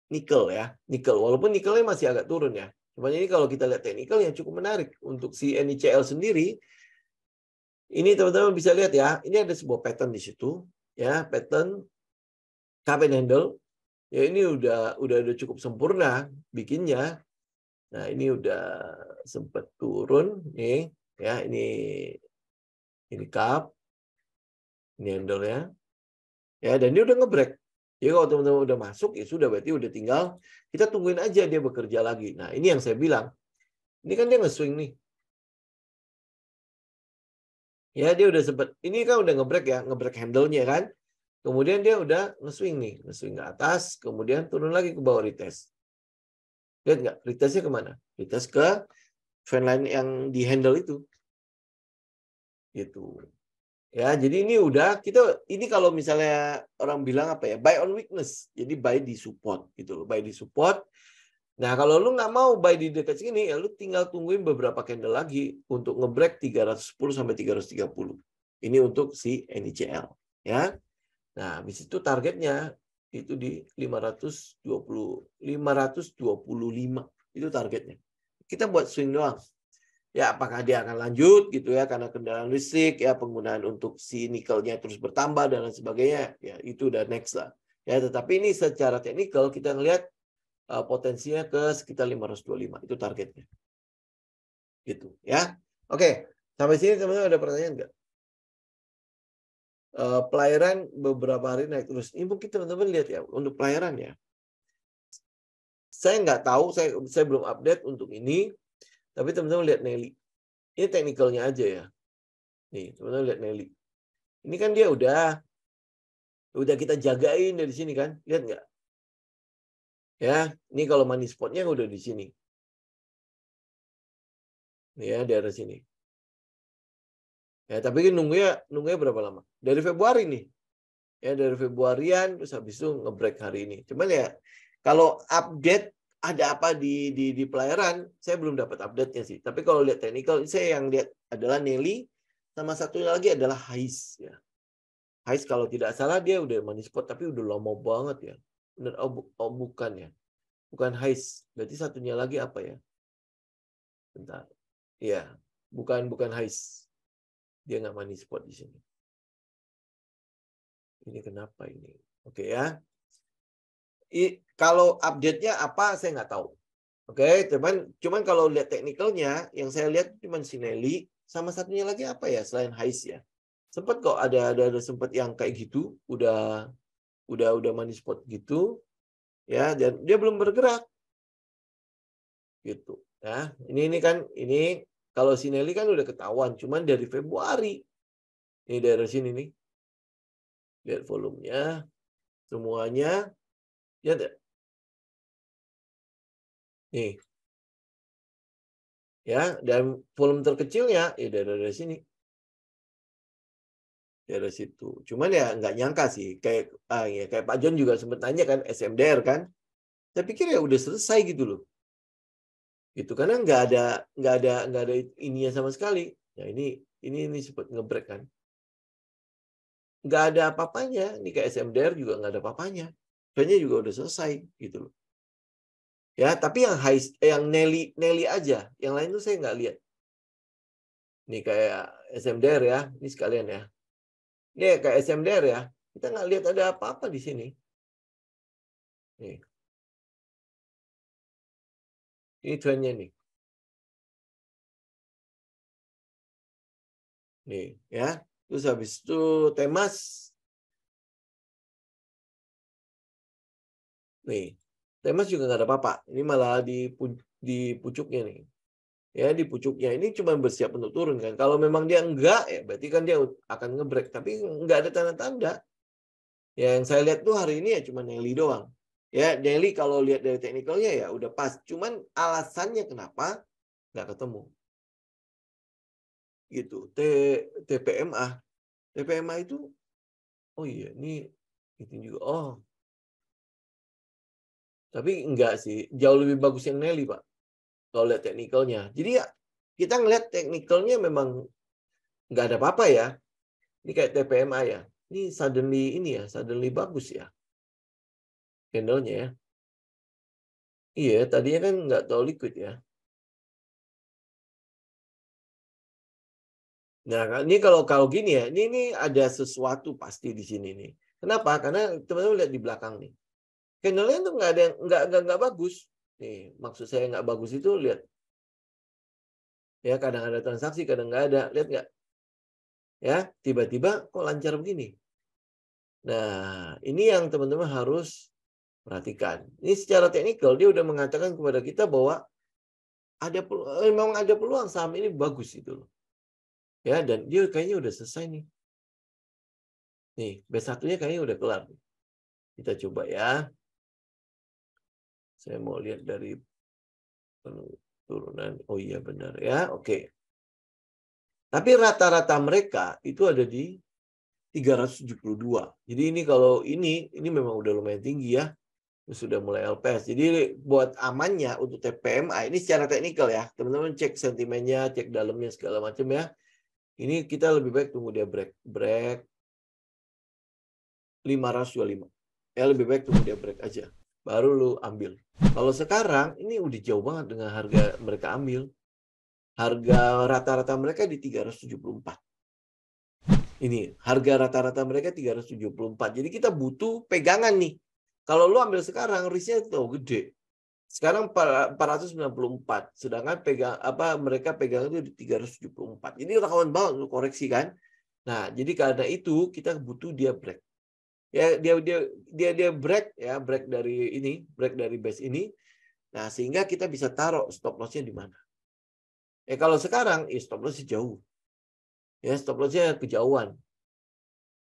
nikel ya, nikel. Walaupun nikelnya masih agak turun ya. Cuma ini kalau kita lihat teknikal yang cukup menarik untuk si NICL sendiri. Ini teman-teman bisa lihat ya, ini ada sebuah pattern di situ ya, pattern cup and handle. Ya ini udah cukup sempurna bikinnya. Nah, ini udah sempat turun nih ya, ini cup, ini handle ya. Ya, dan dia udah ngebreak. Jadi kalau teman-teman udah masuk, ya sudah berarti udah tinggal kita tungguin aja dia bekerja lagi. Nah, ini yang saya bilang. Ini kan dia nge-swing nih. Ya, dia udah sempat. Ini kan udah ngebreak ya, ngebreak handle-nya kan. Kemudian dia udah nge-swing nih, nge-swing ke atas, kemudian turun lagi ke bawah retest. Lihat nggak? Retestnya kemana? Retest ke trendline yang di handle itu. Gitu. Ya, jadi ini udah ini kalau misalnya orang bilang apa ya, buy on weakness, jadi buy di support gitu loh, buy di support. Nah, kalau lu nggak mau buy di dekat sini, ya lu tinggal tungguin beberapa candle lagi untuk ngebreak 310 sampai 330. Ini untuk si NICL, ya. Nah, habis itu targetnya itu di 525 itu targetnya. Kita buat swing doang. Ya, apakah dia akan lanjut gitu ya karena kendaraan listrik ya penggunaan untuk si nikelnya terus bertambah dan lain sebagainya ya itu udah next lah ya, tetapi ini secara teknikal kita ngelihat potensinya ke sekitar 525 itu targetnya gitu ya. Oke, sampai sini teman-teman ada pertanyaan nggak? Pelayaran beberapa hari naik terus ini mungkin teman-teman lihat ya untuk pelayaran ya, saya nggak tahu, saya belum update untuk ini. Tapi teman-teman lihat Nelly. Ini teknikalnya aja ya. Nih, teman-teman lihat Nelly. Ini kan dia udah kita jagain dari sini kan. Lihat nggak? Ya, ini kalau money spotnya udah di sini. Nih ya, daerah sini. Ya, tapi kan nunggunya berapa lama? Dari Februari nih. Ya, dari Februarian terus habis itu nge-break hari ini. Cuman ya kalau update ada apa di pelayaran, saya belum dapat update-nya sih. Tapi kalau lihat technical, saya yang lihat adalah Nelly sama satunya lagi adalah Hais ya. Hais kalau tidak salah dia udah money spot tapi udah lama banget ya. Bener, oh bukan ya. Bukan Hais. Berarti satunya lagi apa ya? Bentar. Iya, bukan Hais. Dia nggak money spot di sini. Ini kenapa ini? Oke ya. Kalau update-nya apa saya nggak tahu. Oke, cuman kalau lihat teknikalnya yang saya lihat cuman si Nelly sama satunya lagi apa ya selain Hais ya. Sempat kok ada sempat yang kayak gitu, udah money spot gitu ya, dan dia belum bergerak. Gitu ya. Ini kalau si Nelly kan udah ketahuan cuman dari Februari. Ini dari sini nih. Lihat volumenya semuanya ya. Nih. Ya, dan volume terkecilnya ya dari sini. Dari situ. Cuman ya nggak nyangka sih kayak kayak Pak John juga sempat nanya kan SMDR kan. Saya pikir ya udah selesai gitu loh. Gitu karena nggak ada ininya sama sekali. Ya ini sempat nge-break kan. Nggak ada apa-apanya. Ini kayak SMDR juga nggak ada apa-apanya. Kayaknya juga udah selesai gitu loh. Ya, tapi yang Nelly aja, yang lain tuh saya nggak lihat. Ini kayak SMDR ya, ini sekalian ya. Ini kayak SMDR ya, kita nggak lihat ada apa-apa di sini. Nih. Ini trennya nih. Nih, ya. Terus habis itu Temas. Nih. Temas juga nggak ada apa-apa. Ini malah di pucuknya nih. Ya, di pucuknya ini cuma bersiap untuk turun kan. Kalau memang dia enggak, ya berarti kan dia akan nge-break. Tapi nggak ada tanda-tanda. Ya, yang saya lihat tuh hari ini ya cuma Nelly doang. Ya, Nelly kalau lihat dari teknikalnya ya udah pas. Cuman alasannya kenapa nggak ketemu. Gitu. TPMA. TPMA itu, oh iya, ini itu juga. Oh, tapi enggak sih. Jauh lebih bagus yang Nelly, Pak. Kalau lihat teknikalnya. Jadi ya, kita ngelihat teknikalnya memang nggak ada apa-apa ya. Ini kayak TPMA ya. Ini suddenly bagus ya. Candlenya ya. Iya, tadinya kan nggak terlalu liquid ya. Nah, ini kalau gini ya, ini ada sesuatu pasti di sini nih. Kenapa? Karena teman-teman lihat di belakang nih. Candlenya tuh nggak ada yang nggak bagus. Nih, maksud saya nggak bagus itu lihat. Ya, kadang ada transaksi, kadang nggak ada. Lihat nggak? Ya, tiba-tiba kok lancar begini. Nah, ini yang teman-teman harus perhatikan. Ini secara teknikal dia udah mengatakan kepada kita bahwa memang ada peluang saham ini bagus itu loh. Ya, dan dia kayaknya udah selesai nih. Nih, B1-nya kayaknya udah kelar. Kita coba ya. Saya mau lihat dari turunan. Oh iya benar ya. Oke. Tapi rata-rata mereka itu ada di 372. Jadi ini kalau ini memang udah lumayan tinggi ya. Sudah mulai LPS. Jadi buat amannya untuk TPMA ini secara teknikal ya. Teman-teman cek sentimennya, cek dalamnya segala macam ya. Ini kita lebih baik tunggu dia break 525. Ya lebih baik tunggu dia break aja. Baru lu ambil. Kalau sekarang ini udah jauh banget dengan harga mereka ambil. Harga rata-rata mereka di 374. Ini harga rata-rata mereka 374. Jadi kita butuh pegangan nih. Kalau lu ambil sekarang risknya tuh gede. Sekarang 494, sedangkan mereka pegang itu di 374. Ini rawan banget untuk koreksi kan. Nah, jadi karena itu kita butuh dia break. Ya, dia break ya, break dari base ini. Nah, sehingga kita bisa taruh stop loss-nya di mana. Kalau sekarang stop loss jauh. Ya, stop loss-nya kejauhan.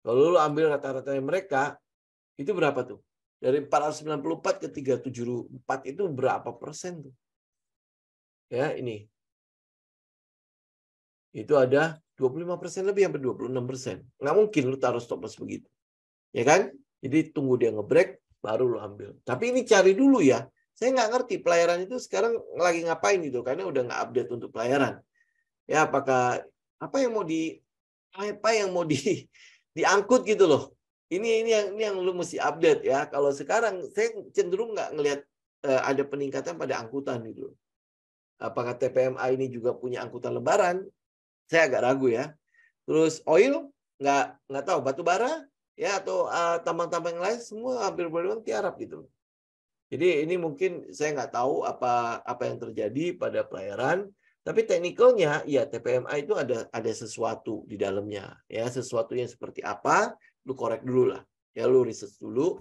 Kalau lu ambil rata-rata mereka, itu berapa tuh? Dari 494 ke 374 itu berapa persen tuh? Ya, ini. Itu ada 25% lebih, sampai 26%. Nggak mungkin lu taruh stop loss begitu. Ya kan? Jadi tunggu dia nge-break, baru lu ambil. Tapi ini cari dulu ya. Saya nggak ngerti pelayaran itu sekarang lagi ngapain gitu, karena udah nggak update untuk pelayaran. Ya, apakah apa yang mau diangkut gitu loh. Ini yang lu mesti update ya. Kalau sekarang saya cenderung nggak ngelihat ada peningkatan pada angkutan gitu. Apakah TPMA ini juga punya angkutan lebaran? Saya agak ragu ya. Terus oil nggak tahu, batu bara ya, atau tambang-tambang yang lain semua hampir boleh tiarap gitu. Jadi ini mungkin saya nggak tahu apa yang terjadi pada pelayaran. Tapi teknikalnya, ya TPMA itu ada sesuatu di dalamnya, ya sesuatu yang seperti apa, lu korek dulu lah, ya lu research dulu.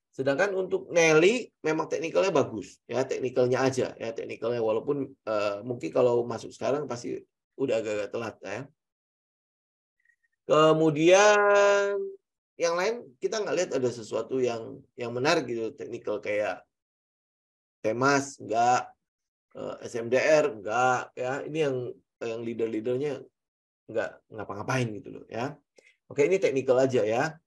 Sedangkan untuk Nelly memang teknikalnya bagus, ya teknikalnya aja, ya teknikalnya walaupun mungkin kalau masuk sekarang pasti udah agak-agak telat, ya. Kemudian yang lain kita nggak lihat ada sesuatu yang menarik gitu, teknikal kayak Temas enggak. SMDR enggak, ya ini yang leader-leadernya enggak ngapa-ngapain gitu loh ya. Oke, ini teknikal aja ya.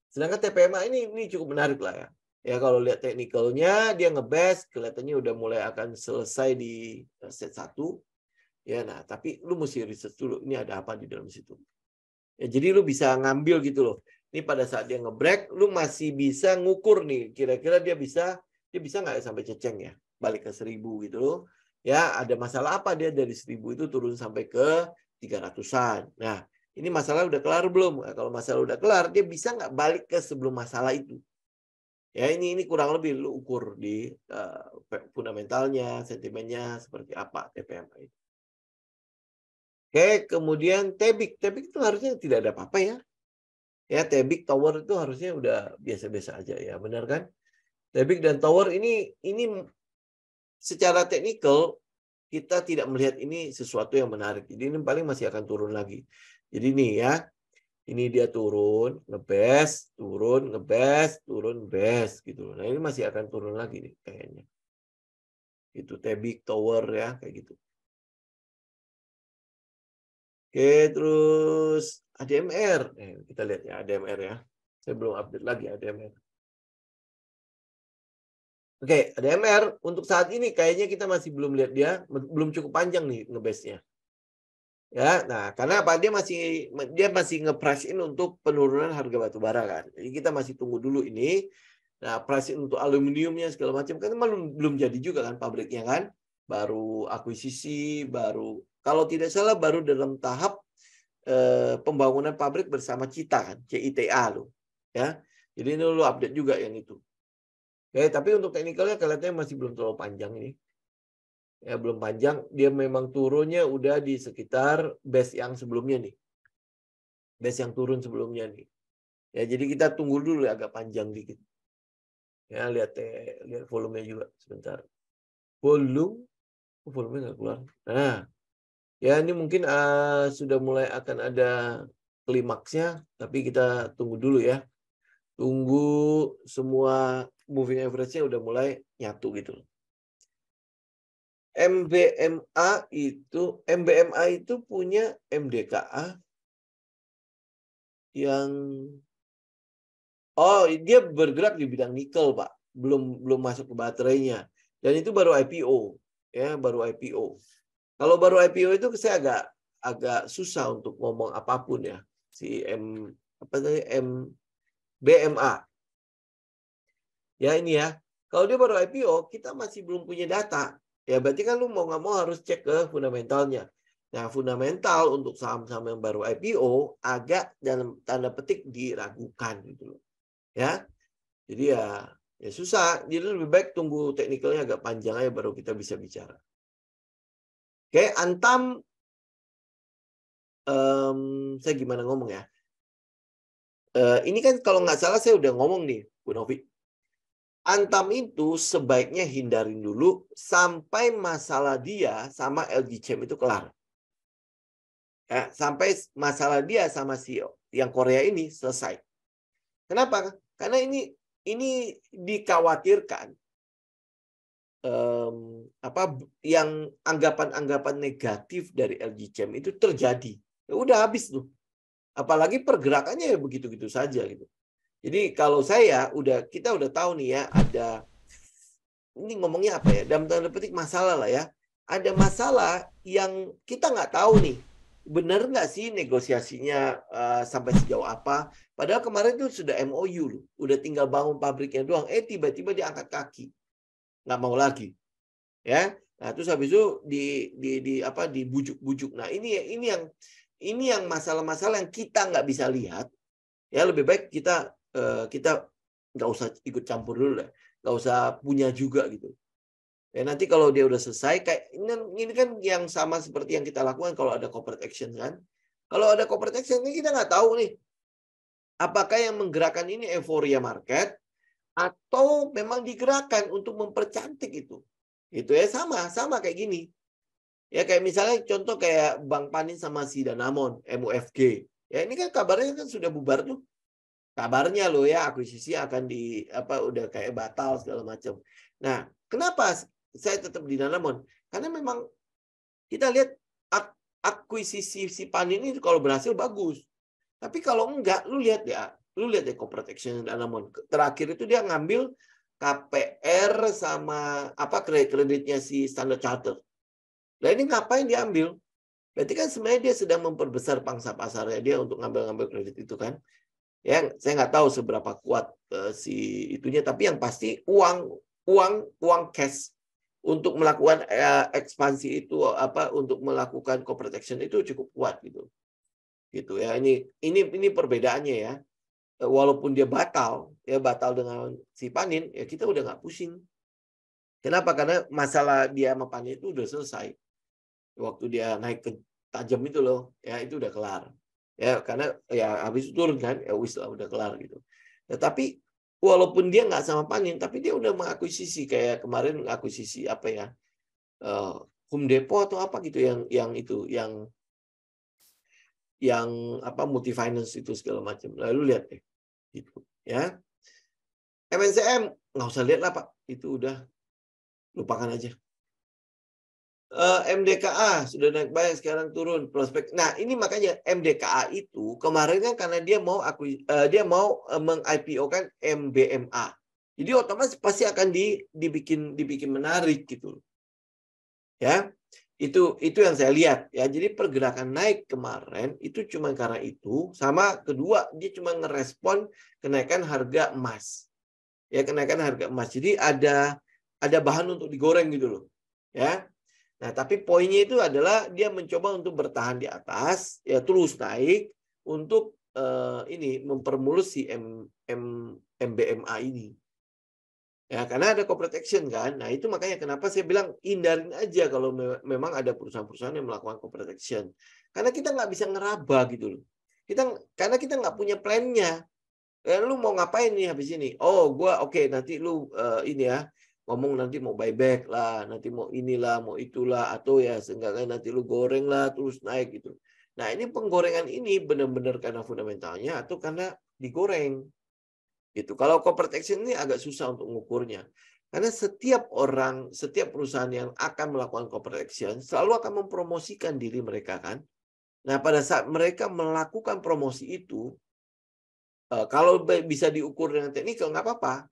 Sedangkan TPMA ini cukup menarik lah ya. Ya kalau lihat teknikalnya dia ngebest, kelihatannya udah mulai akan selesai di set 1. Ya, nah tapi lu mesti research dulu ini ada apa di dalam situ. Ya, jadi lu bisa ngambil gitu loh. Ini pada saat dia ngebreak, lu masih bisa ngukur nih, kira-kira dia bisa nggak sampai ceceng ya, balik ke 1000 gitu loh. Ya, ada masalah apa dia dari 1000 itu turun sampai ke 300-an. Nah, ini masalah udah kelar belum? Nah, kalau masalah udah kelar, dia bisa nggak balik ke sebelum masalah itu? Ya, ini kurang lebih lu ukur di fundamentalnya, sentimennya seperti apa TPMA itu. Oke, kemudian Tebik. Tebik itu harusnya tidak ada apa-apa ya. Ya, Tebik Tower itu harusnya udah biasa-biasa aja ya, benar kan? Tebik dan Tower ini secara teknikal kita tidak melihat ini sesuatu yang menarik. Jadi ini paling masih akan turun lagi. Jadi nih ya, ini dia turun, ngebest, turun, ngebest, turun, best gitu. Nah, ini masih akan turun lagi nih kayaknya. Itu Tebik Tower ya, kayak gitu. Oke, terus ADMR. Kita lihat ya ADMR ya. Saya belum update lagi ADMR. Oke, ADMR untuk saat ini kayaknya kita masih belum lihat dia, belum cukup panjang nih ngebase-nya. Ya, nah karena apa? Dia masih nge-price in untuk penurunan harga batu bara kan. Jadi kita masih tunggu dulu ini. Nah, price in untuk aluminiumnya segala macam kan belum jadi juga kan pabriknya kan. Baru akuisisi, baru kalau tidak salah baru dalam tahap pembangunan pabrik bersama Cita kan, CITA lo. Ya. Jadi ini lo update juga yang itu. Tapi untuk teknikalnya kelihatannya masih belum terlalu panjang ini. Ya, belum panjang. Dia memang turunnya udah di sekitar base yang sebelumnya nih. Base yang turun sebelumnya nih. Ya, jadi kita tunggu dulu ya, agak panjang dikit. Ya, lihat volumenya juga sebentar. Volumenya nggak keluar. Nah, ya ini mungkin sudah mulai akan ada klimaksnya, tapi kita tunggu dulu ya. Tunggu semua moving average-nya udah mulai nyatu gitu. MBMA itu punya MDKA yang dia bergerak di bidang nikel, Pak. Belum masuk ke baterainya. Dan itu baru IPO, ya, baru IPO. Kalau baru IPO itu saya agak susah untuk ngomong apapun ya. Si BMA. Ya ini ya. Kalau dia baru IPO, kita masih belum punya data. Ya berarti kan lu mau nggak mau harus cek ke fundamentalnya. Nah, fundamental untuk saham-saham yang baru IPO agak dalam tanda petik diragukan gitu loh. Ya. Jadi ya susah. Jadi lebih baik tunggu teknikalnya agak panjang aja baru kita bisa bicara. Oke, Antam saya gimana ngomong ya? Ini kan kalau nggak salah saya udah ngomong nih, Bu Novi. Antam itu sebaiknya hindarin dulu sampai masalah dia sama LG Chem itu kelar. Ya, sampai masalah dia sama si yang Korea ini selesai. Kenapa? Karena ini dikhawatirkan yang anggapan-anggapan negatif dari LG Chem itu terjadi. Ya udah habis tuh. Apalagi pergerakannya ya begitu-gitu saja gitu. Jadi kalau kita udah tahu nih ya, ini ngomongnya apa ya? Dalam tanda petik masalah lah ya. Ada masalah yang kita nggak tahu nih. Benar nggak sih negosiasinya sampai sejauh apa? Padahal kemarin tuh sudah MOU loh. Udah tinggal bangun pabriknya doang. Tiba-tiba diangkat kaki. Nggak mau lagi. Ya. Nah, terus habis itu dibujuk-bujuk. Nah, ini yang masalah-masalah yang kita nggak bisa lihat. Ya, lebih baik kita nggak usah ikut campur dulu lah. Nggak usah punya juga gitu. Ya, nanti kalau dia udah selesai, kayak ini kan yang sama seperti yang kita lakukan kalau ada corporate action kan. Kalau ada corporate action, ini kita nggak tahu nih. Apakah yang menggerakkan ini euforia market, atau memang digerakkan untuk mempercantik itu. Itu ya sama kayak gini. Ya kayak misalnya contoh kayak Bang Panin sama si Danamon, MUFG. Ya ini kan kabarnya kan sudah bubar tuh. Kabarnya loh ya akuisisi akan udah kayak batal segala macam. Nah, kenapa saya tetap di Danamon? Karena memang kita lihat akuisisi si Panin ini kalau berhasil bagus. Tapi kalau enggak, lu lihat ya corporate action Danamon. Terakhir itu dia ngambil KPR sama kreditnya si Standard Chartered. Nah ini ngapain diambil? Berarti kan sebenarnya dia sedang memperbesar pangsa pasarnya dia untuk ngambil kredit itu kan. Ya, saya nggak tahu seberapa kuat si itunya, tapi yang pasti uang cash untuk melakukan ekspansi itu untuk melakukan corporate action itu cukup kuat gitu. Gitu ya. Ini perbedaannya ya. Walaupun dia batal dengan si Panin, ya kita udah nggak pusing. Kenapa? Karena masalah dia sama Panin itu udah selesai. Waktu dia naik ke tajam itu loh, ya itu udah kelar. Ya karena ya habis itu turun kan, ya wis lah udah kelar gitu. Tetapi walaupun dia nggak sama Panin, tapi dia udah mengakuisisi kayak kemarin mengakuisisi Home Depot atau apa gitu yang multi finance itu segala macam. Lalu lihat deh, gitu ya. MNCM nggak usah lihat lah Pak, itu udah lupakan aja. MDKA sudah naik banyak, sekarang turun prospek. Nah ini makanya MDKA itu kemarin kan karena dia mau meng-IPO kan MBMA. Jadi otomatis pasti akan dibikin menarik gitu. Ya. Itu yang saya lihat ya. Jadi pergerakan naik kemarin itu cuma karena itu, sama kedua dia cuma ngerespon kenaikan harga emas. Ya, kenaikan harga emas. Jadi ada bahan untuk digoreng gitu loh. Ya. Nah, tapi poinnya itu adalah dia mencoba untuk bertahan di atas, ya terus naik untuk mempermulus si MBMA ini. Ya, karena ada corporate action kan. Nah, itu makanya kenapa saya bilang hindarin aja kalau memang ada perusahaan-perusahaan yang melakukan corporate action. Karena kita nggak bisa ngeraba gitu loh. Karena kita nggak punya plan-nya. Lu mau ngapain nih habis ini? Oh, oke, nanti lu ini ya, ngomong nanti mau buyback lah, nanti mau inilah, mau itulah, atau ya seenggaknya nanti lu goreng lah terus naik gitu. Nah, ini penggorengan ini benar-benar karena fundamentalnya atau karena digoreng. Gitu. Kalau corporate action ini agak susah untuk mengukurnya. Karena setiap perusahaan yang akan melakukan corporate action selalu akan mempromosikan diri mereka kan. Nah, pada saat mereka melakukan promosi itu, kalau bisa diukur dengan teknikal nggak apa-apa.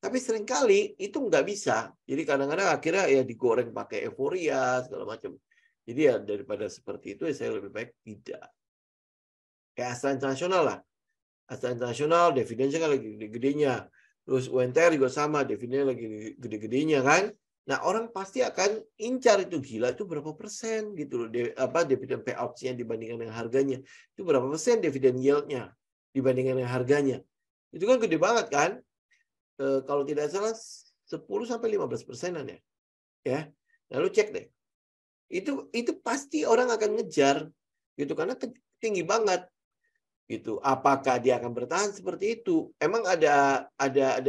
Tapi seringkali itu nggak bisa. Jadi kadang-kadang akhirnya ya digoreng pakai euforia segala macam. Jadi ya daripada seperti itu ya saya lebih baik tidak. Kayak Astra Internasional lah. Astra Internasional dividennya kan lagi gede-gedenya. Terus UNTR juga sama, dividennya lagi gede-gedenya kan. Nah, orang pasti akan incar itu, gila itu berapa persen gitu loh. Dividen payout-nya dibandingkan dengan harganya. Itu berapa persen dividen yield-nya dibandingkan dengan harganya. Itu kan gede banget kan? Kalau tidak salah 10-15%-an ya. Ya. Lalu cek deh. Itu pasti orang akan ngejar gitu karena tinggi banget. Gitu. Apakah dia akan bertahan seperti itu? Emang ada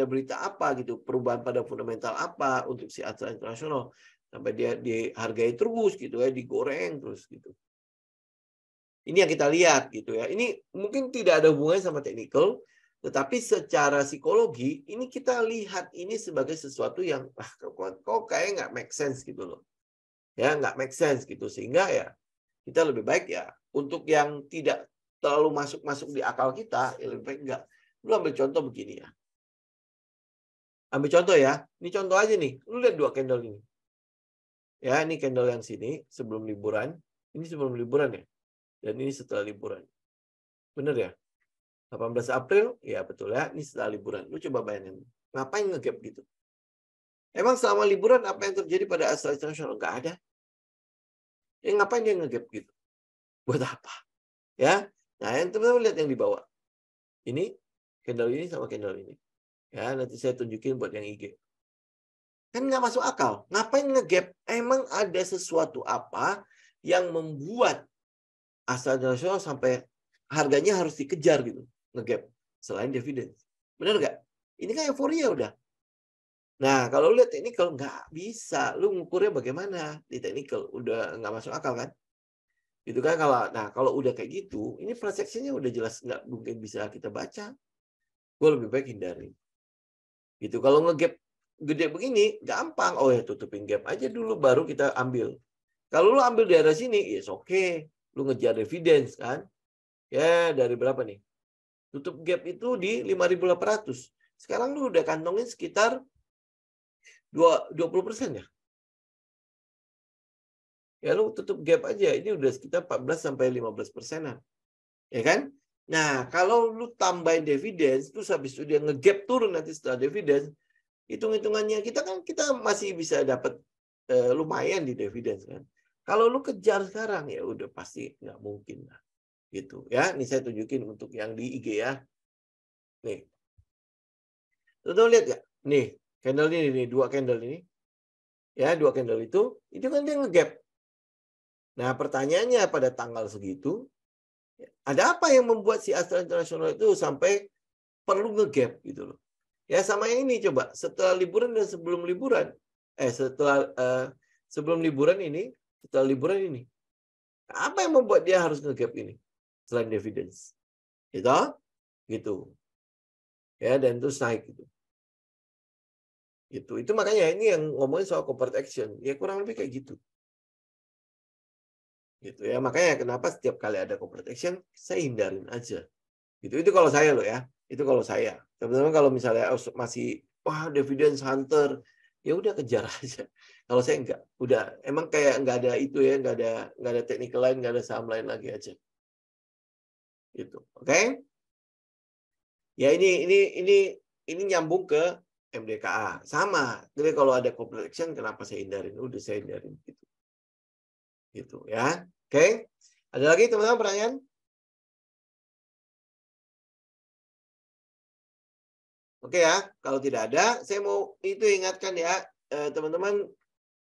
berita apa gitu, perubahan pada fundamental apa untuk si Astra Internasional sampai dia dihargai terus gitu ya, digoreng terus gitu. Ini yang kita lihat gitu ya. Ini mungkin tidak ada hubungannya sama technical, tetapi secara psikologi ini kita lihat ini sebagai sesuatu yang kok kayak nggak make sense gitu loh. Ya, nggak make sense gitu, sehingga ya kita lebih baik ya untuk yang tidak terlalu masuk di akal kita, ya lebih baik enggak. Lu ambil contoh begini ya. Ambil contoh ya. Ini contoh aja nih. Lu lihat 2 candle ini. Ya, ini candle yang sini sebelum liburan. Ini sebelum liburan ya. Dan ini setelah liburan. Bener ya? 18 April, ya betul ya. Ini setelah liburan. Lu coba bayangin. Ngapain nge-gap gitu? Emang selama liburan apa yang terjadi pada Astra International? Nggak ada. Ya ngapain dia nge-gap gitu? Buat apa? Ya. Nah, yang teman-teman lihat yang di bawah. Ini candle ini sama candle ini. Ya, nanti saya tunjukin buat yang IG. Kan nggak masuk akal. Ngapain nge-gap? Emang ada sesuatu apa yang membuat Astra International sampai harganya harus dikejar gitu, nge-gap, selain dividen. Benar nggak? Ini kan euforia udah. Nah, kalau lihat technical nggak bisa. Lu ngukurnya bagaimana di technical? Udah nggak masuk akal kan? Gitu kan kalau udah kayak gitu, ini transaksinya udah jelas nggak mungkin bisa kita baca. Gue lebih baik hindari. Gitu. Kalau nge-gap gede begini, gampang. Oh ya, tutupin gap aja dulu, baru kita ambil. Kalau lu ambil daerah sini, ya oke. Lu ngejar dividends kan. Ya, dari berapa nih? Tutup gap itu di 5.800. Sekarang lu udah kantongin sekitar 20% ya. Ya lu tutup gap aja. Ini udah sekitar 14-15%. Ya kan? Nah, kalau lu tambahin dividends, terus habis itu dia nge-gap turun nanti setelah dividends, hitung-hitungannya kita masih bisa dapat lumayan di dividends kan. Kalau lu kejar sekarang ya udah pasti nggak mungkin lah. Gitu ya. Ini saya tunjukin untuk yang di IG ya. Nih. Lu lihat ya? Nih, candle ini nih, 2 candle ini. Ya, 2 candle itu kan dia nge-gap. Nah, pertanyaannya pada tanggal segitu, ada apa yang membuat si Astra International itu sampai perlu nge-gap gitu loh. Ya sama yang ini coba, setelah liburan dan sebelum liburan. Sebelum liburan ini, setelah liburan ini. Apa yang membuat dia harus nge-gap ini? Selain dividends. Gitu. Gitu. Ya, dan terus naik gitu. Itu makanya ini yang ngomongin soal corporate action. Ya kurang lebih kayak gitu. Gitu ya. Makanya kenapa setiap kali ada corporate action, saya hindarin aja. Gitu. Itu kalau saya loh ya. Itu kalau saya. Teman-teman kalau misalnya masih wah dividends hunter, ya udah kejar aja. Kalau saya enggak, udah emang kayak enggak ada itu ya, enggak ada technical lain, enggak ada saham lain lagi aja. Gitu. Oke? Ya ini nyambung ke MDKA. Sama. Jadi kalau ada corporate action kenapa saya hindarin? Udah saya hindarin gitu. Gitu ya. Oke? Ada lagi teman-teman pertanyaan? Oke ya, kalau tidak ada, saya mau itu ingatkan ya, teman-teman,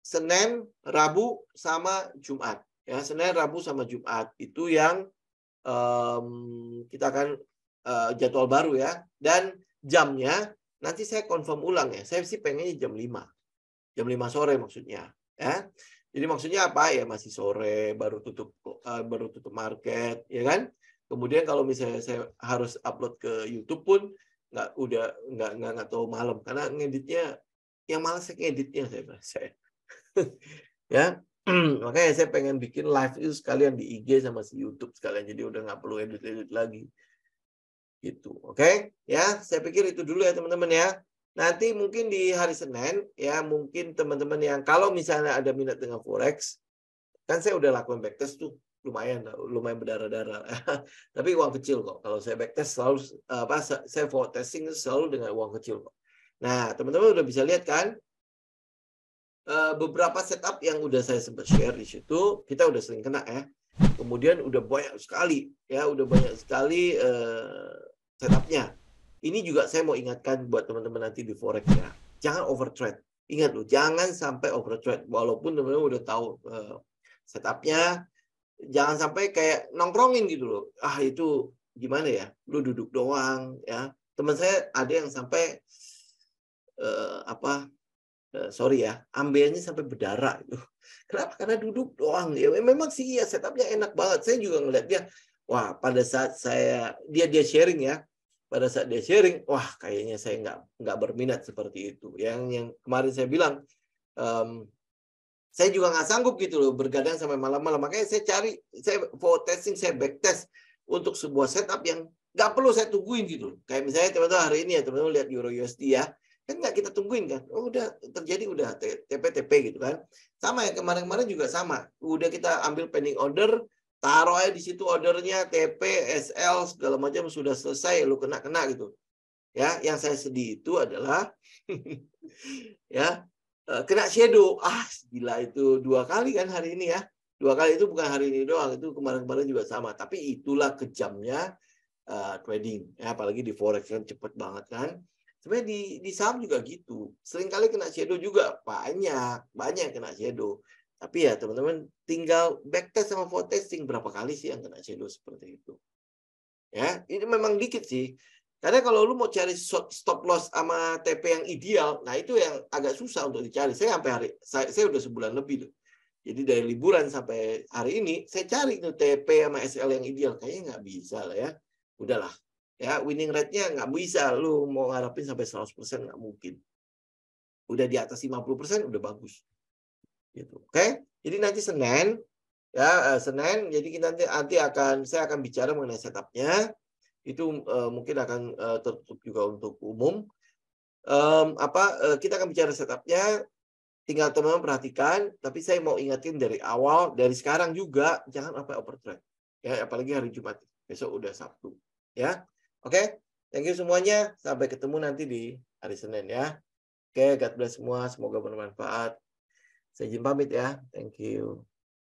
Senin, Rabu, sama Jumat. Ya, Senin, Rabu, sama Jumat itu yang kita akan jadwal baru ya. Dan jamnya nanti saya confirm ulang ya. Saya sih pengennya jam 5. Jam 5 sore maksudnya. Ya. Jadi maksudnya apa? Ya masih sore, baru tutup market, ya kan? Kemudian kalau misalnya saya harus upload ke YouTube pun nggak tahu malam karena ngeditnya yang malas ngeditnya saya ya. Makanya saya pengen bikin live itu sekalian di IG sama si YouTube sekalian, jadi udah nggak perlu edit lagi gitu. Oke ya, saya pikir itu dulu ya teman-teman ya. Nanti mungkin di hari Senin ya, mungkin teman-teman yang kalau misalnya ada minat dengan forex, kan saya udah lakukan backtest tuh lumayan berdarah-darah. Tapi uang kecil kok. Kalau saya backtest selalu saya forward testing selalu dengan uang kecil kok. Nah, teman-teman udah bisa lihat kan beberapa setup yang udah saya sempat share di situ, kita udah sering kena ya. Kemudian udah banyak sekali setupnya. Ini juga saya mau ingatkan buat teman-teman nanti di forex ya. Jangan overtrade. Ingat loh, jangan sampai overtrade. Walaupun teman-teman udah tahu setupnya, jangan sampai kayak nongkrongin gitu loh. Itu gimana ya? Lu duduk doang ya. Teman saya ada yang sampai sorry ya, ambeien sampai berdarah itu. Kenapa? Karena duduk doang. Ya memang sih ya setupnya enak banget. Saya juga ngeliat dia, wah pada saat dia sharing ya, pada saat dia sharing, wah kayaknya saya nggak berminat seperti itu. Yang kemarin saya bilang, saya juga nggak sanggup gitu loh bergadang sampai malam-malam. Makanya saya forward testing, saya back test untuk sebuah setup yang nggak perlu saya tungguin gitu. Kayak misalnya teman-teman hari ini ya, teman-teman lihat Euro USD ya, kan nggak kita tungguin kan. Oh, udah terjadi, udah TP gitu kan. Sama yang kemarin-kemarin juga sama. Udah kita ambil pending order, taruh aja di situ ordernya, TP, SL, segala macam sudah selesai, lu kena gitu. Ya, yang saya sedih itu adalah ya kena shadow. Gila itu 2 kali kan hari ini ya. 2 kali itu bukan hari ini doang, itu kemarin-kemarin juga sama. Tapi itulah kejamnya trading. Ya, apalagi di forex kan cepet banget kan. Sebenarnya di saham juga gitu. Seringkali kena shadow juga, banyak yang kena shadow. Tapi ya teman-teman tinggal backtest sama forward testing berapa kali sih yang kena shadow seperti itu. Ya, ini memang dikit sih. Karena kalau lu mau cari stop loss sama TP yang ideal, nah itu yang agak susah untuk dicari. Saya sampai saya udah sebulan lebih tuh. Jadi dari liburan sampai hari ini, saya cari tuh TP sama SL yang ideal. Kayaknya nggak bisa lah ya. Udahlah. Ya, winning rate-nya nggak bisa. Lu mau ngarepin sampai 100% nggak mungkin. Udah di atas 50% udah bagus. Gitu. Oke? Jadi nanti Senin, ya Senin, jadi saya akan bicara mengenai setupnya. Itu mungkin akan tertutup juga untuk umum. Kita akan bicara setupnya, tinggal teman-teman perhatikan, tapi saya mau ingatin dari awal, dari sekarang juga, jangan sampai overtrade. Ya, apalagi hari Jumat, besok udah Sabtu. Ya, oke? Thank you semuanya, sampai ketemu nanti di hari Senin ya. Oke, God bless semua, semoga bermanfaat. Saya izin pamit ya, thank you.